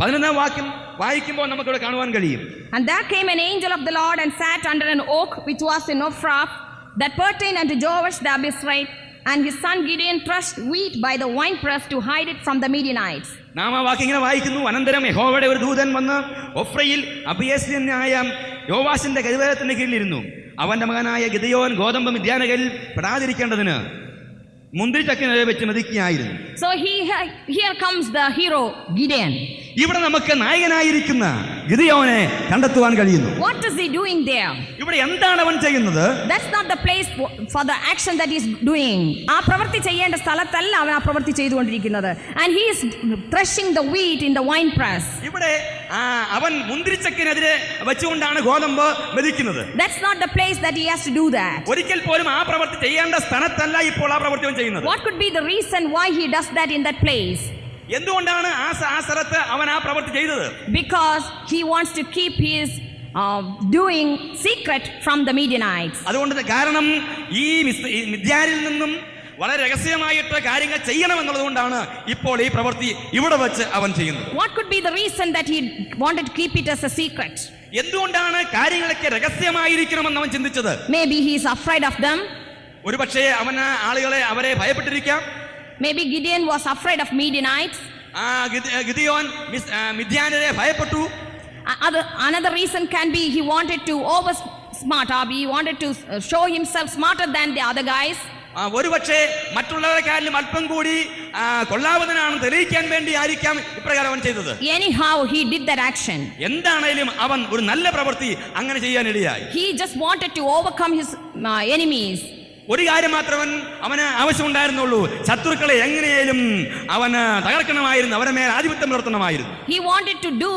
11ാം വാക്യം വായിക്കുമ്പോൾ നമുക്കിവിടെ കാണുവാൻ കഴിയും. And there came an angel of the Lord and sat under an oak which was in Ophrah, that pertained unto Joash the Abiezrite, and his son Gideon threshed wheat by the winepress to hide it from the Midianites. നാം ആ വാക്യം ഇങ്ങനെ വായിക്കുന്നു. അനന്തരം യഹോവയുടെ ഒരു ദൂതൻ വന്ന് ഒഫ്രയിൽ അബിയേസ്യനായ യോവാശിന്റെ കരുവേലത്തിന്റെ കീഴിലിരുന്നു. അവന്റെ മകനായ ഗിദെയോൻ ഗോതമ്പ് മിദ്യാനകരിൽ പെടാതിരിക്കേണ്ടതിന് മുന്തിരിച്ചക്കിനെ വെച്ച് മെതിക്കുകയായിരുന്നു. So here comes the hero Gideon. ഇവിടെ നമുക്ക് നായകനായിരിക്കുന്ന ഗിദെയോനെ കണ്ടെത്തുവാൻ കഴിയുന്നു. What is he doing there? ഇവിടെ എന്താണ് അവൻ ചെയ്യുന്നത്? That's not the place for the action that he is doing. ആ പ്രവൃത്തി ചെയ്യേണ്ട സ്ഥലത്തല്ല അവൻ ആ പ്രവൃത്തി ചെയ്തുകൊണ്ടിരിക്കുന്നത്. And he is threshing the wheat in the wine press. ഇവിടെ അവൻ മുന്തിരിച്ചക്കിനെതിരെ വെച്ചുകൊണ്ടാണ് ഗോതമ്പ് മെതിക്കുന്നത്. That's not the place that he has to do that. ഒരിക്കൽ പോലും ആ പ്രവൃത്തി ചെയ്യേണ്ട സ്ഥലത്തല്ല ഇപ്പോൾ ആ പ്രവൃത്തി അവൻ ചെയ്യുന്നത്. What could be the reason why he does that in that place? എന്തുകൊണ്ടാണ് ആ സ്ഥലത്ത് അവൻ ആ പ്രവൃത്തി ചെയ്തത്? Because he wants to keep his doing secret from the Midianites. അതുകൊണ്ട് കാരണം ഈ മിദ്യാനിൽ നിന്നും വളരെ രഹസ്യമായിട്ട് കാര്യങ്ങൾ ചെയ്യണമെന്നുള്ളതുകൊണ്ടാണ് ഇപ്പോൾ ഈ പ്രവൃത്തി ഇവിടെ വെച്ച് അവൻ ചെയ്യുന്നത്. What could be the reason that he wanted to keep it as a secret? എന്തുകൊണ്ടാണ് കാര്യങ്ങളൊക്കെ രഹസ്യമായിരിക്കണമെന്ന് അവൻ ചിന്തിച്ചത്? Maybe he is afraid of them. ഒരു പക്ഷേ അവന് അവരെ ഭയപ്പെട്ടിരിക്കാം. Maybe Gideon was afraid of Midianites. Gideon മിദ്യാനരെ ഭയപ്പെട്ടു. Another reason can be he wanted to oversmart, or he wanted to show himself smarter than the other guys. ഒരുപക്ഷെ മറ്റുള്ളവരെക്കാരിലും അല്പം കൂടി കൊള്ളാവുന്നതിനാണ് തെളിയിക്കാൻ വേണ്ടി ആയിരിക്കാം ഇപ്രകാരം അവൻ ചെയ്തത്. Anyhow he did that action. എന്താണേലും അവൻ ഒരു നല്ല പ്രവൃത്തി അങ്ങനെ ചെയ്യാൻ ഇടയായി. He just wanted to overcome his enemies. ഒരു കാര്യം മാത്രമേ അവന് ആവശ്യമുണ്ടായിരുന്നുള്ളൂ, ശത്രുക്കളെ എങ്ങനെയും അവന് തകർക്കണമായിരുന്നു, അവരെ മേൽ ആധിപത്യം പുലർത്തണമായിരുന്നു. He wanted to do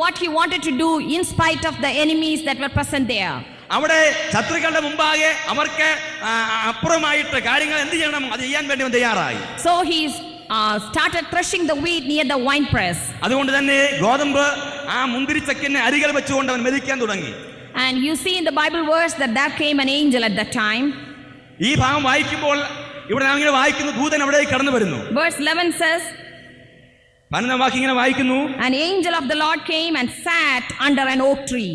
what he wanted to do in spite of the enemies that were present there. അവിടെ ശത്രുക്കളുടെ മുമ്പാകെ അവർക്ക് അപ്പുറമായിട്ട് കാര്യങ്ങൾ എന്ത് ചെയ്യണം അത് ചെയ്യാൻ വേണ്ടി അവൻ തയ്യാറായി. So he started threshing the wheat near the wine press. അതുകൊണ്ട് തന്നെ ഗോതമ്പ് ആ മുന്തിരിച്ചക്കിനെ അരികിൽ വെച്ചുകൊണ്ട് അവൻ മെതിക്കാൻ തുടങ്ങി. And you see in the Bible verse that there came an angel at that time. ഈ ഭാഗം വായിക്കുമ്പോൾ ഇവിടെ നാം ഇങ്ങനെ വായിക്കുന്നു, ദൂതൻ അവിടെ കടന്നു വരുന്നു. Verse 11 says, 12ാം വാക്യം ഇങ്ങനെ വായിക്കുന്നു, an angel of the Lord came and sat under an oak tree.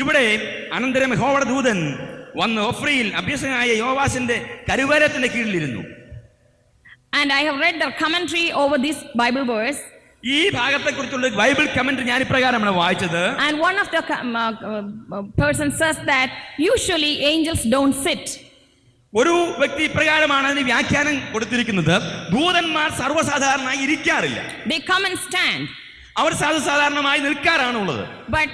ഇവിടെ അനന്തരം യഹോവയുടെ ദൂതൻ വന്ന് ഒഫ്രയിൽ അഭ്യസനായ യോവാശിന്റെ കരുവേലത്തിന്റെ കീഴിലിരുന്നു. And I have read the commentary over this Bible verse. ഈ ഭാഗത്തെക്കുറിച്ചുള്ള ബൈബിൾ കമന്ററി ഞാൻ ഇപ്രകാരമാണ് വായിച്ചത്. And one of the person says that usually angels don't sit. ഒരു വ്യക്തി ഇപ്രകാരമാണ് അതിന് വ്യാഖ്യാനം കൊടുത്തിരിക്കുന്നത്, ദൂതന്മാർ സർവ്വസാധാരണമായി ഇരിക്കാറില്ല, they come and stand. അവർ സാധാരണമായി നിൽക്കാറാണുള്ളത്. But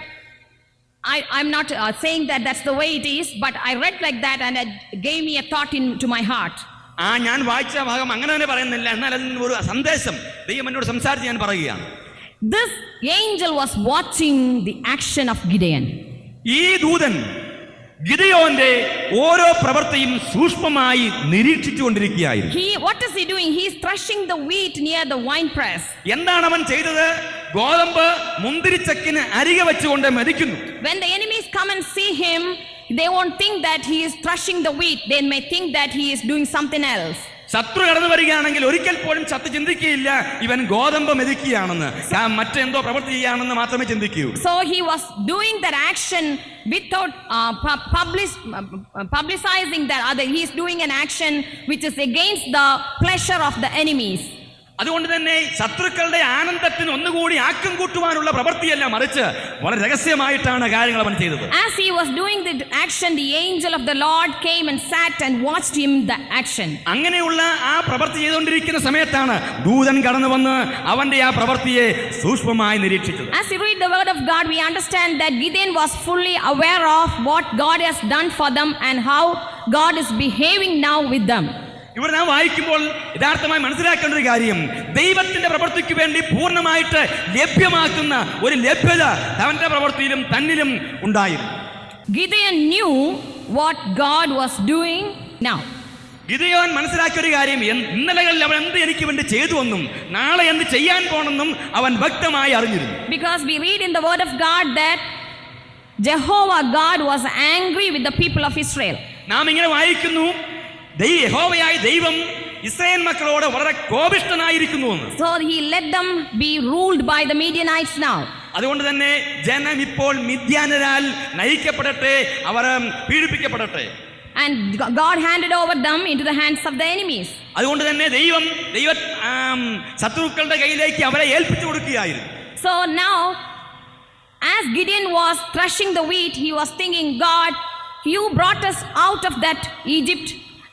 I'm not saying that that's the way it is, but I read like that and it gave me a thought into my heart. ഞാൻ വായിച്ച ഭാഗം അങ്ങനെ തന്നെ പറയുന്നില്ല, എന്നാൽ അതിന് ഒരു സന്ദേശം ദൈവം എന്നോട് സംസാരിച്ച് ഞാൻ പറയുകയാണ്. This angel was watching the action of Gideon. ഈ ദൂതൻ ഗിദെയോന്റെ ഓരോ പ്രവൃത്തിയും സൂക്ഷ്മമായി നിരീക്ഷിച്ചുകൊണ്ടിരിക്കുകയായിരുന്നു. What is he doing? He is threshing the wheat near the wine press. എന്താണ് അവൻ ചെയ്തത്? ഗോതമ്പ് മുന്തിരിച്ചക്കിന് അരികെ വെച്ചുകൊണ്ട് മെതിക്കുന്നു. When the enemies come and see him, they won't think that he is threshing the wheat. They may think that he is doing something else. ശത്രു കടന്നു വരികയാണെങ്കിൽ ഒരിക്കൽ പോലും ശത്രു ചിന്തിക്കുകയില്ല ഇവൻ ഗോതമ്പ് മെതിക്കുകയാണെന്ന്, മറ്റെന്തോ പ്രവൃത്തി ചെയ്യാണെന്ന് മാത്രമേ ചിന്തിക്കൂ. So he was doing that action without publicizing that other. He is doing an action which is against the pleasure of the enemies. അതുകൊണ്ട് തന്നെ ശത്രുക്കളുടെ ആനന്ദത്തിന് ഒന്നുകൂടി ആക്കം കൂട്ടുവാനുള്ള പ്രവൃത്തിയല്ല, മറിച്ച് വളരെ രഹസ്യമായിട്ടാണ് കാര്യങ്ങൾ അവൻ ചെയ്തത്. As he was doing the action, the angel of the Lord came and sat and watched him the action. അങ്ങനെയുള്ള ആ പ്രവൃത്തി ചെയ്തുകൊണ്ടിരിക്കുന്ന സമയത്താണ് ദൂതൻ കടന്നു വന്ന് അവന്റെ ആ പ്രവൃത്തിയെ സൂക്ഷ്മമായി നിരീക്ഷിച്ചത്. As we read the word of God, we understand that Gideon was fully aware of what God has done for them and how God is behaving now with them. ഇവിടെ നാം വായിക്കുമ്പോൾ യഥാർത്ഥമായി മനസ്സിലാക്കേണ്ട ഒരു കാര്യം, ദൈവത്തിന്റെ പ്രവൃത്തിക്ക് വേണ്ടി പൂർണ്ണമായിട്ട് ലഭ്യമാക്കുന്ന ഒരു ലഭ്യത അവന്റെ പ്രവൃത്തിയിലും തന്നിലും ഉണ്ടായിരുന്നു. Gideon knew what God was doing now. Gideon മനസ്സിലാക്കിയ ഒരു കാര്യം, ഇന്നലകളിൽ അവൻ എന്ത് എനിക്ക് വേണ്ടി ചെയ്തു എന്നും നാളെ എന്ത് ചെയ്യാൻ പോണെന്നും അവൻ വ്യക്തമായി അറിഞ്ഞിരുന്നു. Because we read in the word of God that Jehovah God was angry with the people of Israel. നാം ഇങ്ങനെ വായിക്കുന്നു, യഹോവയായ ദൈവം ഇസ്രായേൽ മക്കളോട് വളരെ കോപിഷ്ഠനായിരിക്കുന്നു എന്ന്. So he let them be ruled by the Midianites now. അതുകൊണ്ട് തന്നെ ജനം ഇപ്പോൾ മിദ്യാനരാൽ നയിക്കപ്പെടട്ടെ, അവർ പീഡിപ്പിക്കപ്പെടട്ടെ. And God handed over them into the hands of the enemies. അതുകൊണ്ട് തന്നെ ദൈവം ശത്രുക്കളുടെ കയ്യിലേക്ക് അവരെ ഏൽപ്പിച്ചു കൊടുക്കുകയായിരുന്നു. So now, as Gideon was threshing the wheat, he was thinking, God, you brought us out of that Egypt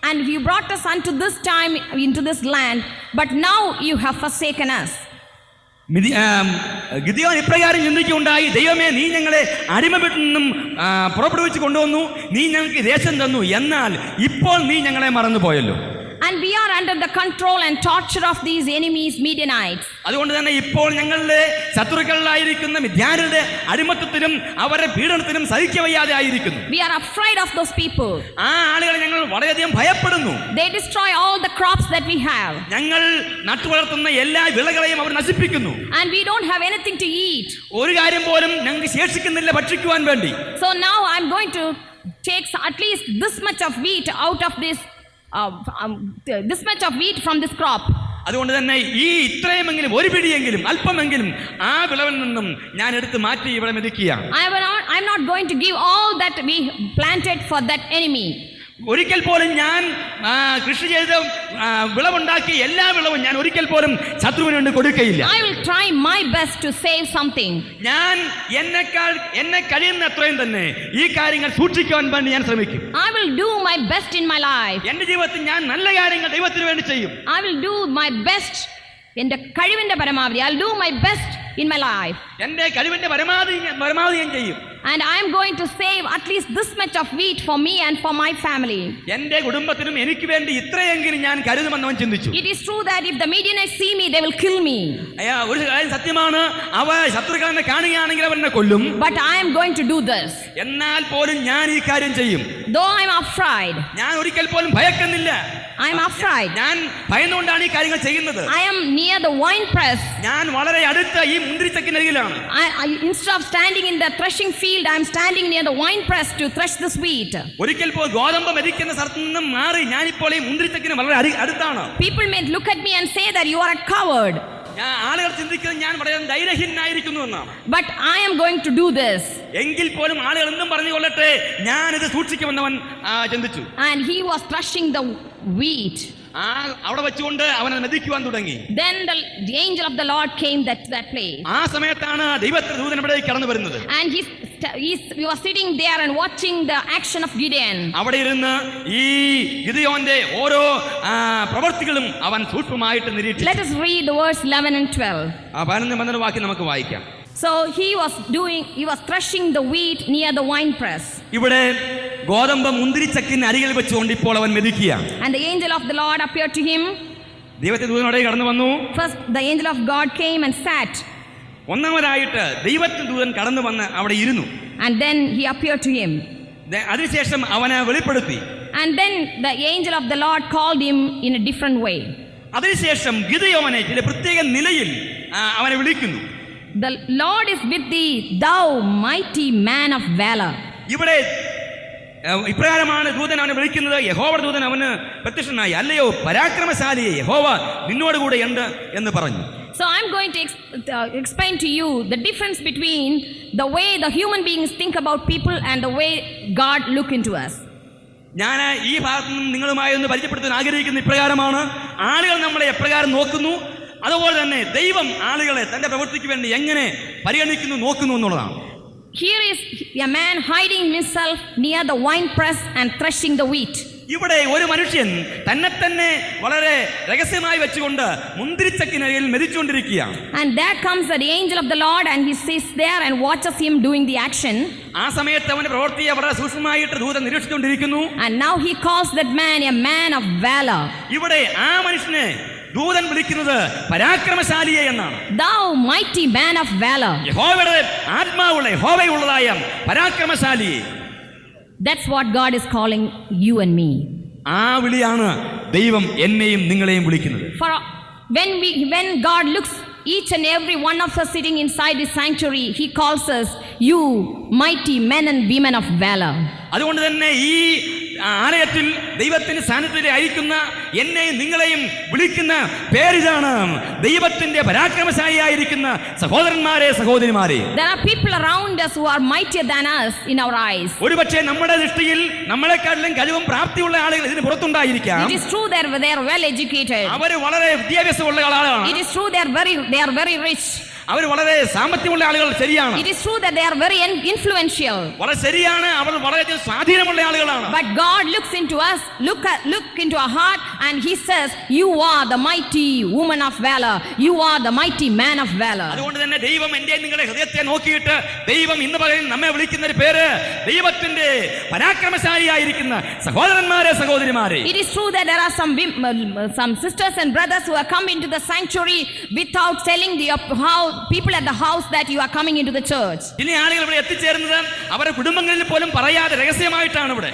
and you brought us unto this time into this land, but now you have forsaken us. Gideon ഇപ്രകാരം ചിന്തിക്കുകയുണ്ടായി, ദൈവമേ, നീ ഞങ്ങളെ അടിമപ്പെട്ടിൽ നിന്നും പുറപ്പെടുവിച്ച് കൊണ്ടുവന്നു, നീ ഞങ്ങൾക്ക് ദേശം തന്നു, എന്നാൽ ഇപ്പോൾ നീ ഞങ്ങളെ മറന്നുപോയല്ലോ. And we are under the control and torture of these enemies, Midianites. അതുകൊണ്ട് തന്നെ ഇപ്പോൾ ഞങ്ങളുടെ ശത്രുക്കളിലായിരിക്കുന്ന മിദ്യാനരുടെ അടിമത്തത്തിലും അവരുടെ പീഡനത്തിലും സഹിക്കവയ്യാതെ ആയിരിക്കുന്നു. We are afraid of those people. ആ ആളുകളെ ഞങ്ങൾ വളരെയധികം ഭയപ്പെടുന്നു. They destroy all the crops that we have. ഞങ്ങൾ നട്ടുവളർത്തുന്ന എല്ലാ വിളകളെയും അവർ നശിപ്പിക്കുന്നു. And we don't have anything to eat. ഒരു കാര്യം പോലും ഞങ്ങൾക്ക് ശേഷിക്കുന്നില്ല ഭക്ഷിക്കുവാൻ വേണ്ടി. So now I'm going to take at least this much of wheat out of this much of wheat from this crop. അതുകൊണ്ട് തന്നെ ഈ ഇത്രയുമെങ്കിലും ഒരു പിടിയെങ്കിലും അല്പമെങ്കിലും ആ വിളവിൽ നിന്നും ഞാൻ എടുത്ത് മാറ്റി ഇവിടെ മെതിക്കുകയാണ്. I'm not going to give all that we planted for that enemy. ഒരിക്കൽ പോലും ഞാൻ കൃഷി ചെയ്ത് വിളവുണ്ടാക്കിയ എല്ലാ വിളവും ഞാൻ ഒരിക്കൽ പോലും ശത്രുവിന് വേണ്ടി കൊടുക്കുകയില്ല. I will try my best to save something. ഞാൻ എന്നെ കഴിയുന്ന അത്രയും തന്നെ ഈ കാര്യങ്ങൾ സൂക്ഷിക്കുവാൻ വേണ്ടി ഞാൻ ശ്രമിക്കും. I will do my best in my life. എന്റെ ജീവിതത്തിൽ ഞാൻ നല്ല കാര്യങ്ങൾ ദൈവത്തിന് വേണ്ടി ചെയ്യും. I will do my best എന്റെ കഴിവിന്റെ പരമാവധി. I'll do my best in my life. എന്റെ കഴിവിന്റെ പരമാവധി ഞാൻ ചെയ്യും. And I am going to save at least this much of wheat for me and for my family. എന്റെ കുടുംബത്തിനും എനിക്ക് വേണ്ടി ഇത്രയെങ്കിലും ഞാൻ കരുതുമെന്ന് അവൻ ചിന്തിച്ചു. It is true that if the Midianites see me, they will kill me. ഒരു കാര്യം സത്യമാണ്, അവ ശത്രുക്കളെ കാണുകയാണെങ്കിൽ അവൻ എന്നെ കൊല്ലും. But I am going to do this. എന്നാൽ പോലും ഞാൻ ഈ കാര്യം ചെയ്യും. Though I am afraid. ഞാൻ ഒരിക്കൽ പോലും ഭയക്കുന്നില്ല. I am afraid. ഞാൻ ഭയന്നുകൊണ്ടാണ് ഈ കാര്യങ്ങൾ ചെയ്യുന്നത്. I am near the wine press. ഞാൻ വളരെ അടുത്ത ഈ മുന്തിരിച്ചക്കിനരികിലാണ്. Instead of standing in the threshing field, I am standing near the wine press to thresh this wheat. ഒരിക്കൽ പോലും ഗോതമ്പ് മെതിക്കുന്ന സ്ഥലത്ത് നിന്നും മാറി ഞാനിപ്പോൾ ഈ മുന്തിരിച്ചക്കിന് വളരെ അടുത്താണ്. People may look at me and say that you are a coward. ആളുകൾ ചിന്തിക്കുന്നത് ഞാൻ വളരെ ധൈര്യഹീനനായിരിക്കുന്നു എന്നാണ്. But I am going to do this. എങ്കിൽ പോലും ആളുകൾ എന്തും പറഞ്ഞുകൊള്ളട്ടെ, ഞാനിത് സൂക്ഷിക്കുമെന്നവൻ ചിന്തിച്ചു. And he was threshing the wheat. അവിടെ വെച്ചുകൊണ്ട് അവനെ മെതിക്കുവാൻ തുടങ്ങി. Then the angel of the Lord came to that place. ആ സമയത്താണ് ദൈവത്തിന്റെ ദൂതൻ ഇവിടേക്ക് കടന്നു വരുന്നത്. And he was sitting there and watching the action of Gideon. അവിടെ ഇരുന്ന് ഈ ഗിദെയോന്റെ ഓരോ പ്രവൃത്തികളും അവൻ സൂക്ഷ്മമായിട്ട് നിരീക്ഷിച്ചു. Let us read the verse 11 and 12. 11 വാക്യം നമുക്ക് വായിക്കാം. So he was threshing the wheat near the wine press. ഇവിടെ ഗോതമ്പ് മുന്തിരിച്ചക്കിന് അരികിൽ വെച്ചുകൊണ്ട് ഇപ്പോൾ അവൻ മെതിക്കുകയാണ്. And the angel of the Lord appeared to him. ദൈവത്തിന്റെ ദൂതനോടെ കടന്നു വന്നു. First the angel of God came and sat. ഒന്നാമതായിട്ട് ദൈവത്തിന്റെ ദൂതൻ കടന്നു വന്ന് അവിടെ ഇരുന്നു. And then he appeared to him. അതിനുശേഷം അവനെ വെളിപ്പെടുത്തി. And then the angel of the Lord called him in a different way. അതിനുശേഷം ഗിദെയോനെ ചില പ്രത്യേക നിലയിൽ അവനെ വിളിക്കുന്നു. The Lord is with thee, thou mighty man of valor. ഇവിടെ ഇപ്രകാരമാണ് ദൂതൻ അവനെ വിളിക്കുന്നത്. യഹോവയുടെ ദൂതൻ അവന് പ്രത്യക്ഷനായി, അല്ലയോ പരാക്രമശാലിയെ, യഹോവ നിന്നോട് കൂടെ ഉണ്ട് എന്ന് പറഞ്ഞു. So I'm going to explain to you the difference between the way the human beings think about people and the way God look into us. ഞാൻ ഈ ഭാഗത്ത് നിന്ന് നിങ്ങളുമായി ഒന്ന് പരിചയപ്പെടുത്താൻ ആഗ്രഹിക്കുന്ന ഇപ്രകാരമാണ്. ആളുകൾ നമ്മളെ എപ്രകാരം നോക്കുന്നു, അതുപോലെ തന്നെ ദൈവം ആളുകളെ തന്റെ പ്രവൃത്തിക്ക് വേണ്ടി എങ്ങനെ പരിഗണിക്കുന്നു നോക്കുന്നു എന്നുള്ളതാണ്. Here is a man hiding himself near the wine press and threshing the wheat. ഇവിടെ ഒരു മനുഷ്യൻ തന്നെ വളരെ രഹസ്യമായി വെച്ചുകൊണ്ട് മുന്തിരിച്ചക്കിനരികിൽ മെതിച്ചുകൊണ്ടിരിക്കുകയാണ്. And there comes the angel of the Lord and he sits there and watches him doing the action. ആ സമയത്ത് അവന്റെ പ്രവൃത്തിയെ വളരെ സൂക്ഷ്മമായിട്ട് ദൂതൻ നിരീക്ഷിച്ചുകൊണ്ടിരിക്കുന്നു. And now he calls that man a man of valor. ഇവിടെ ആ മനുഷ്യനെ ദൂതൻ വിളിക്കുന്നത് പരാക്രമശാലിയെ എന്നാണ്. Thou mighty man of valor. യഹോവയുടെ ആത്മാവുള്ള യഹോവയുള്ളതായ പരാക്രമശാലിയെ. That's what God is calling you and me. ആ വിളിയാണ് ദൈവം എന്നെയും നിങ്ങളെയും വിളിക്കുന്നത്. For when God looks each and every one of us sitting inside this sanctuary, he calls us you mighty men and women of valor. അതുകൊണ്ട് തന്നെ ഈ ആലയത്തിൽ ദൈവത്തിന്റെ സാന്നിധ്യത്തെ അയക്കുന്ന എന്നെയും നിങ്ങളെയും വിളിക്കുന്ന പേരിതാണ് ദൈവത്തിന്റെ പരാക്രമശാലിയായിരിക്കുന്ന സഹോദരന്മാരെ സഹോദരിമാരെ. There are people around us who are mightier than us in our eyes. ഒരുപക്ഷേ നമ്മുടെ ദൃഷ്ടിയിൽ നമ്മളെക്കാട്ടിലും കഴിവും പ്രാപ്തിയുള്ള ആളുകൾ ഇതിന് പുറത്തുണ്ടായിരിക്കാം. It is true they are well educated. അവർ വളരെ വിദ്യാഭ്യാസമുള്ള ആളുകളാണ്. It is true they are very rich. അവർ വളരെ സാമ്പത്തികമുള്ള ആളുകൾ ശരിയാണ്. It is true that they are very influential. വളരെ ശരിയാണ്, അവർ വളരെയധികം സ്വാധീനമുള്ള ആളുകളാണ്. But God looks into us, look into our heart, and He says, "You are the mighty woman of valor. You are the mighty man of valor." അതുകൊണ്ട് തന്നെ ദൈവം എൻ്റെ നിങ്ങളുടെ ഹൃദയത്തെ നോക്കിയിട്ട് ദൈവം ഇന്ന് പകരം നമ്മെ വിളിക്കുന്ന ഒരു പേര് ദൈവത്തിന്റെ പരാക്രമശാലിയായിരിക്കുന്ന സഹോദരന്മാരെ സഹോദരിമാരെ. It is true that there are some sisters and brothers who have come into the sanctuary without telling how people at the house that you are coming into the church. ഇനി ആളുകൾ ഇവിടെ എത്തിച്ചേരുന്നത് അവരുടെ കുടുംബങ്ങളിൽ പോലും പറയാതെ രഹസ്യമായിട്ടാണ് ഇവിടെ.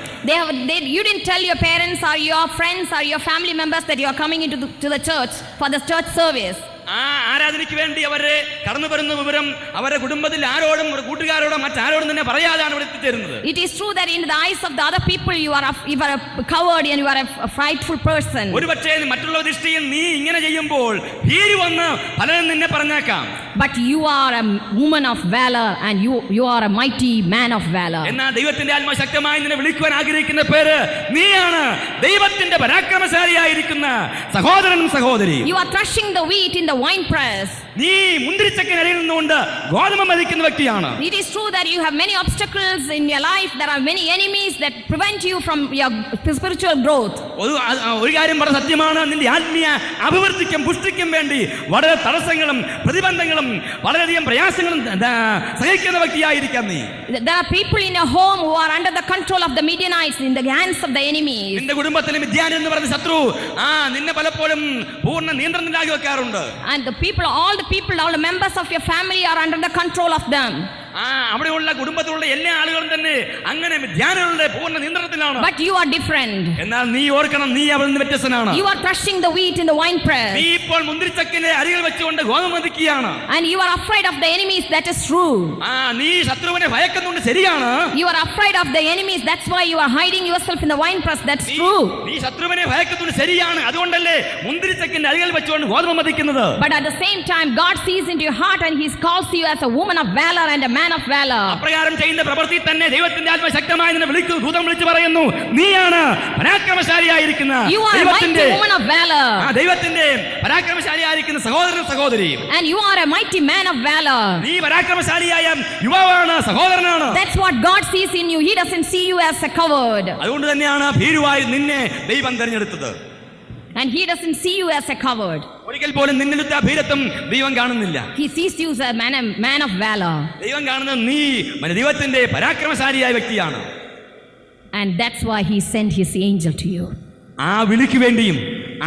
You didn't tell your parents or your friends or your family members that you are coming into the church for the church service. ആ ആരാധനയ്ക്ക് വേണ്ടി അവര് കടന്നു വരുന്ന വിവരം അവരുടെ കുടുംബത്തിൽ ആരോടും കൂട്ടുകാരോടും മറ്റാരോടും തന്നെ പറയാതാണ് ഇവിടെ എത്തിച്ചേരുന്നത്. It is true that in the eyes of the other people you are a coward and you are a frightful person. ഒരുപക്ഷേ മറ്റുള്ള ദൃഷ്ടിയിൽ നീ ഇങ്ങനെ ചെയ്യുമ്പോൾ ഭീതി വന്ന് പലരും നിന്നെ പറഞ്ഞേക്കാം. But you are a woman of valor and you are a mighty man of valor. എന്നാൽ ദൈവത്തിന്റെ ആത്മാവ് ശക്തമായി നിന്നെ വിളിക്കുവാൻ ആഗ്രഹിക്കുന്ന പേര് നീയാണ് ദൈവത്തിന്റെ പരാക്രമശാലിയായിരിക്കുന്ന സഹോദരനും സഹോദരി. You are threshing the wheat in the wine press. നീ മുന്തിരിച്ചക്കിനരിയിൽ നിന്നുകൊണ്ട് ഗോതമ്പ് മെതിക്കുന്ന വ്യക്തിയാണ്. It is true that you have many obstacles in your life. There are many enemies that prevent you from your spiritual growth. ഒരു കാര്യം വളരെ സത്യമാണ്, നിന്റെ ആത്മീയ അഭിവൃദ്ധിക്കും പുഷ്ടിക്കും വേണ്ടി വളരെ തടസ്സങ്ങളും പ്രതിബന്ധങ്ങളും വളരെയധികം പ്രയാസങ്ങളും സഹിക്കുന്ന വ്യക്തിയായിരിക്കാം നീ. There are people in your home who are under the control of the Midianites, in the hands of the enemies. നിന്റെ കുടുംബത്തിലെ മിദ്യാൻ എന്ന് പറയുന്ന ശത്രു നിന്നെ പലപ്പോഴും പൂർണ്ണ നിയന്ത്രണത്തിലാക്കി വെക്കാറുണ്ട്. And all the members of your family are under the control of them. അവിടെയുള്ള കുടുംബത്തിലുള്ള എല്ലാ ആളുകളും തന്നെ അങ്ങനെ ധ്യാനങ്ങളുടെ പൂർണ്ണ നിയന്ത്രണത്തിലാണ്. But you are different. എന്നാൽ നീ ഓർക്കണം, നീ അവരിൽ നിന്ന് വ്യത്യസ്തനാണ്. You are threshing the wheat in the wine press. നീ ഇപ്പോൾ മുന്തിരിച്ചക്കിനെ അരികിൽ വെച്ചുകൊണ്ട് ഗോതമ്പ് മെതിക്കുകയാണ്. And you are afraid of the enemies. That is true. നീ ശത്രുവിനെ ഭയക്കുന്നുണ്ട്, ശരിയാണ്. You are afraid of the enemies. That's why you are hiding yourself in the wine press. That's true. നീ ശത്രുവിനെ ഭയക്കുന്നുണ്ട്, ശരിയാണ്. അതുകൊണ്ടല്ലേ മുന്തിരിച്ചക്കിന്റെ അരികിൽ വെച്ചുകൊണ്ട് ഗോതമ്പ് മെതിക്കുന്നത്. But at the same time, God sees into your heart and He calls you as a woman of valor and a man of valor. അപ്രകാരം ചെയ്യുന്ന പ്രവൃത്തി തന്നെ ദൈവത്തിന്റെ ആത്മ ശക്തമായി നിന്നെ വിളിക്കുന്നു, ദൂതൻ വിളിച്ചു പറയുന്നു, നീയാണ് പരാക്രമശാലിയായിരിക്കുന്ന ദൈവത്തിന്റെ പരാക്രമശാലിയായിരിക്കുന്ന സഹോദരൻ സഹോദരി. And you are a mighty man of valor. നീ പരാക്രമശാലിയായ യുവാവാണ്, സഹോദരനാണ്. That's what God sees in you. He doesn't see you as a coward. അതുകൊണ്ട് തന്നെയാണ് ഭീരുവായി നിന്നെ ദൈവം തിരഞ്ഞെടുത്തത്. And He doesn't see you as a coward. ഒരിക്കൽ പോലും നിന്നിലത്തെ ഭീരത്വം ദൈവം കാണുന്നില്ല. He sees you as a man of valor. ദൈവം കാണുന്നത് നീ ദൈവത്തിന്റെ പരാക്രമശാലിയായ വ്യക്തിയാണ്. And that's why He sent His angel to you. ആ വിളിക്ക് വേണ്ടിയും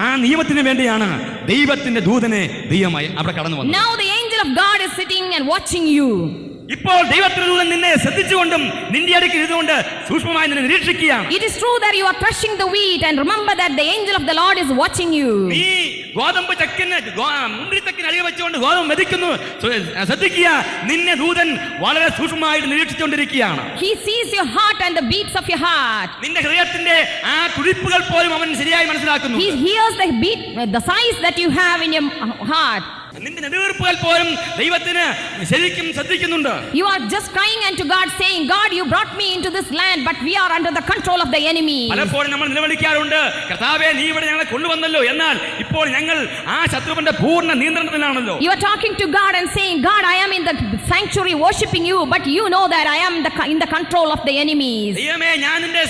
ആ നിയമത്തിന് വേണ്ടിയാണ് ദൈവത്തിന്റെ ദൂതനെ ദൈവമായി അവിടെ കടന്നു വന്നത്. Now the angel of God is sitting and watching you. ഇപ്പോൾ ദൈവത്തിന്റെ ദൂതൻ നിന്നെ ശ്രദ്ധിച്ചുകൊണ്ടും നിന്റെ അടുക്കൽ ഇരുന്നുകൊണ്ട് സൂക്ഷ്മമായി നിന്നെ നിരീക്ഷിക്കുകയാണ്. It is true that you are threshing the wheat and remember that the angel of the Lord is watching you. നീ ഗോതമ്പ് ചക്കിന് മുന്തിരിച്ചക്കിന് അരികെ വെച്ചുകൊണ്ട് ഗോതമ്പ് മെതിക്കുന്നു, ശ്രദ്ധിക്കുക, നിന്നെ ദൂതൻ വളരെ സൂക്ഷ്മമായിട്ട് നിരീക്ഷിച്ചുകൊണ്ടിരിക്കുകയാണ്. He sees your heart and the beats of your heart. നിന്റെ ഹൃദയത്തിന്റെ ആ തുടിപ്പുകൾ പോലും അവൻ ശരിയായി മനസ്സിലാക്കുന്നു. He hears the beat, the size that you have in your heart. നിന്റെ നെടുവീർപ്പുകൾ പോലും ദൈവത്തിന് ശരിക്കും ശ്രദ്ധിക്കുന്നുണ്ട്. You are just crying unto God, saying, God, you brought me into this land, but we are under the control of the enemy. പലപ്പോഴും നമ്മൾ നിലവിളിക്കാറുണ്ട്, കർത്താവേ നീ ഇവിടെ ഞങ്ങളെ കൊണ്ടുവന്നല്ലോ, എന്നാൽ ഇപ്പോൾ ഞങ്ങൾ ആ ശത്രുവിന്റെ പൂർണ്ണ നിയന്ത്രണത്തിലാണല്ലോ. You are talking to God and saying, God, I am in the sanctuary worshiping you, but you know that I am in the control of the enemies. ദൈവമേ, ഞാൻ നിന്റെ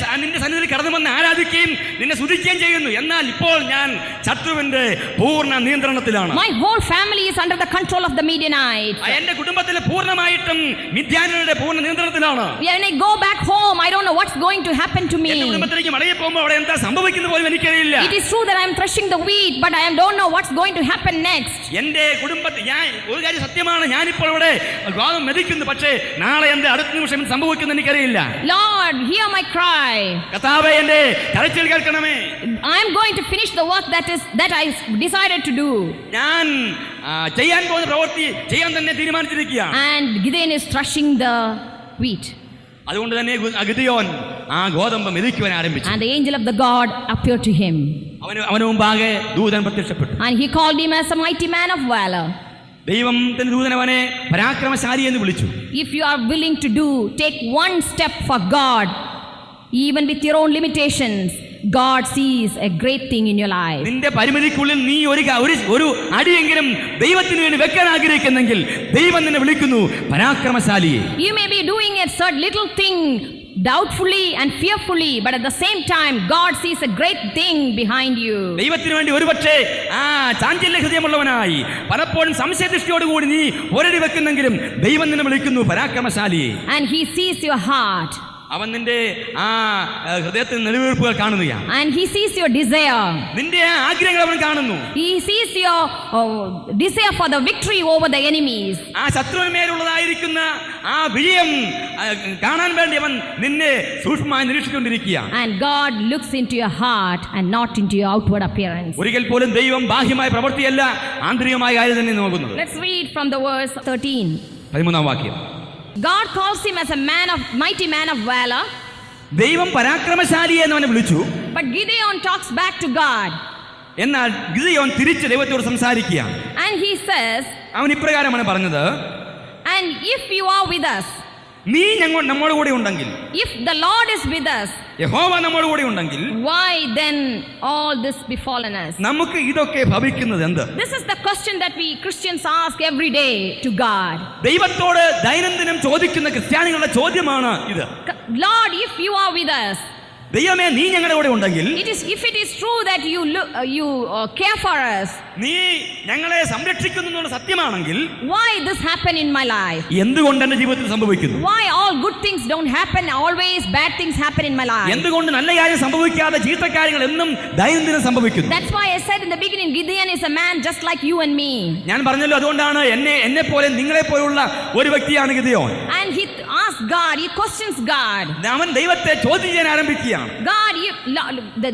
സന്നിധിയിൽ കടന്നു വന്ന് ആരാധിക്കുകയും നിന്നെ സ്തുതിക്കുകയും ചെയ്യുന്നു, എന്നാൽ ഇപ്പോൾ ഞാൻ ശത്രുവിന്റെ പൂർണ്ണ നിയന്ത്രണത്തിലാണ്. My whole family is under the control of the Midianites. എന്റെ കുടുംബത്തിലെ പൂർണ്ണമായിട്ടും മിദ്യാന്യരുടെ പൂർണ്ണ നിയന്ത്രണത്തിലാണ്. When I go back home, I don't know what's going to happen to me. എന്റെ കുടുംബത്തിലേക്ക് മടങ്ങി പോകുമ്പോൾ അവിടെ എന്താ സംഭവിക്കുന്നത് പോലും എനിക്കറിയില്ല. It is true that I am threshing the wheat, but I don't know what's going to happen next. എന്റെ കുടുംബത്തിൽ ഞാൻ ഒരു കാര്യം സത്യമാണ്, ഞാനിപ്പോൾ ഇവിടെ ഗോതമ്പ് മെതിക്കുന്നു, പക്ഷേ നാളെ എന്റെ അടുത്ത നിമിഷം സംഭവിക്കുന്നത് എനിക്കറിയില്ല. Lord, hear my cry. കർത്താവേ, എന്റെ കരച്ചിൽ കേൾക്കണമേ. I am going to finish the work that I decided to do. ഞാൻ ചെയ്യാൻ പോകുന്ന പ്രവൃത്തി ചെയ്യാൻ തന്നെ തീരുമാനിച്ചിരിക്കുകയാണ്. And Gideon is threshing the wheat. അതുകൊണ്ട് തന്നെ ഗിദെയോൻ ആ ഗോതമ്പ് മെതിക്കുവാൻ ആരംഭിച്ചു. And the angel of the God appeared to him. അവന് മുമ്പാകെ ദൂതൻ പ്രത്യക്ഷപ്പെട്ടു. And he called him as a mighty man of valor. ദൈവത്തിന്റെ ദൂതൻ അവനെ പരാക്രമശാലി എന്ന് വിളിച്ചു. If you are willing to take one step for God, even with your own limitations, God sees a great thing in your life. നിന്റെ പരിമിതിക്കുള്ളിൽ നീ ഒരു അടിയെങ്കിലും ദൈവത്തിന് വേണ്ടി വെക്കാൻ ആഗ്രഹിക്കുന്നെങ്കിൽ ദൈവം നിന്നെ വിളിക്കുന്നു പരാക്രമശാലിയെ. You may be doing a certain little thing doubtfully and fearfully, but at the same time God sees a great thing behind you. ദൈവത്തിന് വേണ്ടി ഒരുപക്ഷേ ചാഞ്ചല്യ ഹൃദയമുള്ളവനായി പലപ്പോഴും സംശയദൃഷ്ടിയോടുകൂടി നീ ഒരടി വെക്കുന്നെങ്കിലും ദൈവം നിന്നെ വിളിക്കുന്നു പരാക്രമശാലിയെ. And he sees your heart. അവൻ നിന്റെ ആ ഹൃദയത്തിൽ നെടുവീർപ്പുകൾ കാണുകയാണ്. And he sees your desire. നിന്റെ ആഗ്രഹങ്ങൾ അവൻ കാണുന്നു. He sees your desire for the victory over the enemies. ആ ശത്രുവിന്മേലുള്ളതായിരിക്കുന്ന ആ വിജയം കാണാൻ വേണ്ടി അവൻ നിന്നെ സൂക്ഷ്മമായി നിരീക്ഷിച്ചുകൊണ്ടിരിക്കുകയാണ്. And God looks into your heart and not into your outward appearance. ഒരിക്കൽ പോലും ദൈവം ബാഹ്യമായ പ്രവൃത്തിയല്ല, ആന്തരികമായ കാര്യം തന്നെ നോക്കുന്നത്. Let's read from the verse 13. 13ാം വാക്യം. God calls him as a mighty man of valor. ദൈവം പരാക്രമശാലി എന്ന് അവനെ വിളിച്ചു. But Gideon talks back to God. എന്നാൽ ഗിദെയോൻ തിരിച്ച് ദൈവത്തോട് സംസാരിക്കുകയാണ്. And he says, അവൻ ഇപ്രകാരമാണ് പറഞ്ഞത്, and if you are with us, നീ നമ്മോട് കൂടെ ഉണ്ടെങ്കിൽ, if the Lord is with us, യഹോവ നമ്മോട് കൂടെ ഉണ്ടെങ്കിൽ, why then all this befallen us? നമുക്ക് ഇതൊക്കെ ഭവിക്കുന്നത് എന്ത്? This is the question that we Christians ask every day to God. ദൈവത്തോട് ദൈനംദിനം ചോദിക്കുന്ന ക്രിസ്ത്യാനികളുടെ ചോദ്യമാണ് ഇത്. Lord, if you are with us, ദൈവമേ നീ ഞങ്ങളുടെ കൂടെ ഉണ്ടെങ്കിൽ, if it is true that you care for us, നീ ഞങ്ങളെ സംരക്ഷിക്കുന്നു എന്നുള്ള സത്യമാണെങ്കിൽ, why this happen in my life? എന്തുകൊണ്ട് എന്റെ ജീവിതത്തിൽ സംഭവിക്കുന്നു? Why all good things don't happen, always bad things happen in my life? എന്തുകൊണ്ട് നല്ല കാര്യം സംഭവിക്കാതെ ചീത്ത കാര്യങ്ങൾ എന്നും ദൈനംദിനം സംഭവിക്കുന്നു? That's why I said in the beginning, Gideon is a man just like you and me. ഞാൻ പറഞ്ഞല്ലോ, അതുകൊണ്ടാണ് എന്നെ പോലെ നിങ്ങളെ പോലുള്ള ഒരു വ്യക്തിയാണ് Gideon. And he asks God, he questions God. അവൻ ദൈവത്തെ ചോദ്യം ചെയ്യാൻ ആരംഭിക്കുകയാണ്. God,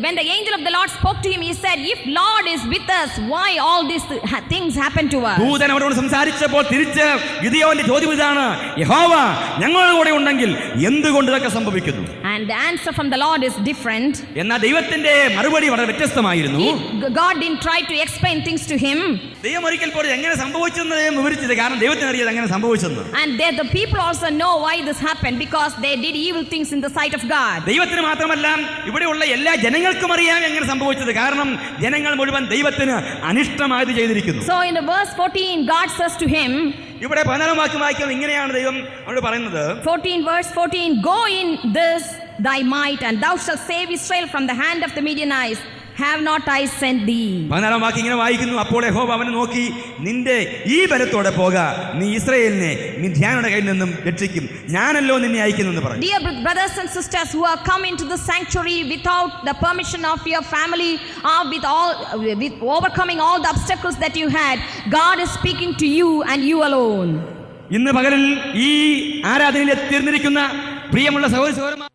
when the angel of the Lord spoke to him, he said, if Lord is with us, why all these things happen to us? ദൂതൻ അവരോട് സംസാരിച്ചപ്പോൾ തിരിച്ച് ഗിദെയോന്റെ ചോദ്യം ഇതാണ്, യഹോവ ഞങ്ങളുടെ കൂടെ ഉണ്ടെങ്കിൽ എന്തുകൊണ്ട് ഇതൊക്കെ സംഭവിക്കുന്നു? And the answer from the Lord is different. എന്നാൽ ദൈവത്തിന്റെ മറുപടി വളരെ വ്യത്യസ്തമായിരുന്നു. God didn't try to explain things to him. ദൈവം ഒരിക്കൽ പോലും എങ്ങനെ സംഭവിച്ചെന്ന് ദൈവം വിവരിച്ചില്ല, കാരണം ദൈവത്തിന് അറിയാം എങ്ങനെ സംഭവിച്ചെന്ന്. And the people also know why this happened, because they did evil things in the sight of God. ദൈവത്തിന് മാത്രമല്ല ഇവിടെയുള്ള എല്ലാ ജനങ്ങൾക്കും അറിയാം എങ്ങനെ സംഭവിച്ചത്, കാരണം ജനങ്ങൾ മുഴുവൻ ദൈവത്തിന് അനിഷ്ടമായത് ചെയ്തിരിക്കുന്നു. So in the verse 14, God says to him, ഇവിടെ 14ാം വാക്യം വായിക്കുന്നത് ഇങ്ങനെയാണ് ദൈവം അവരോട് പറയുന്നത്, 14 verse 14, go in this thy might, and thou shalt save Israel from the hand of the Midianites. Have not I sent thee? 14ാം വാക്യം ഇങ്ങനെ വായിക്കുന്നു, അപ്പോൾ യഹോവ അവനെ നോക്കി, നിന്റെ ഈ ബലത്തോടെ പോക, നീ ഇസ്രായേലിനെ മിദ്യാനയുടെ കയ്യിൽ നിന്നും രക്ഷിക്കും, ഞാനല്ലോ നിന്നെ അയക്കുന്നു എന്ന് പറഞ്ഞു. Dear brothers and sisters who have come into the sanctuary without the permission of your family, or with overcoming all the obstacles that you had, God is speaking to you and you alone. ഇന്ന് പകലിൽ ഈ ആരാധനയിൽ എത്തിയിരുന്നിരിക്കുന്ന പ്രിയമുള്ള സഹോദരന്മാർ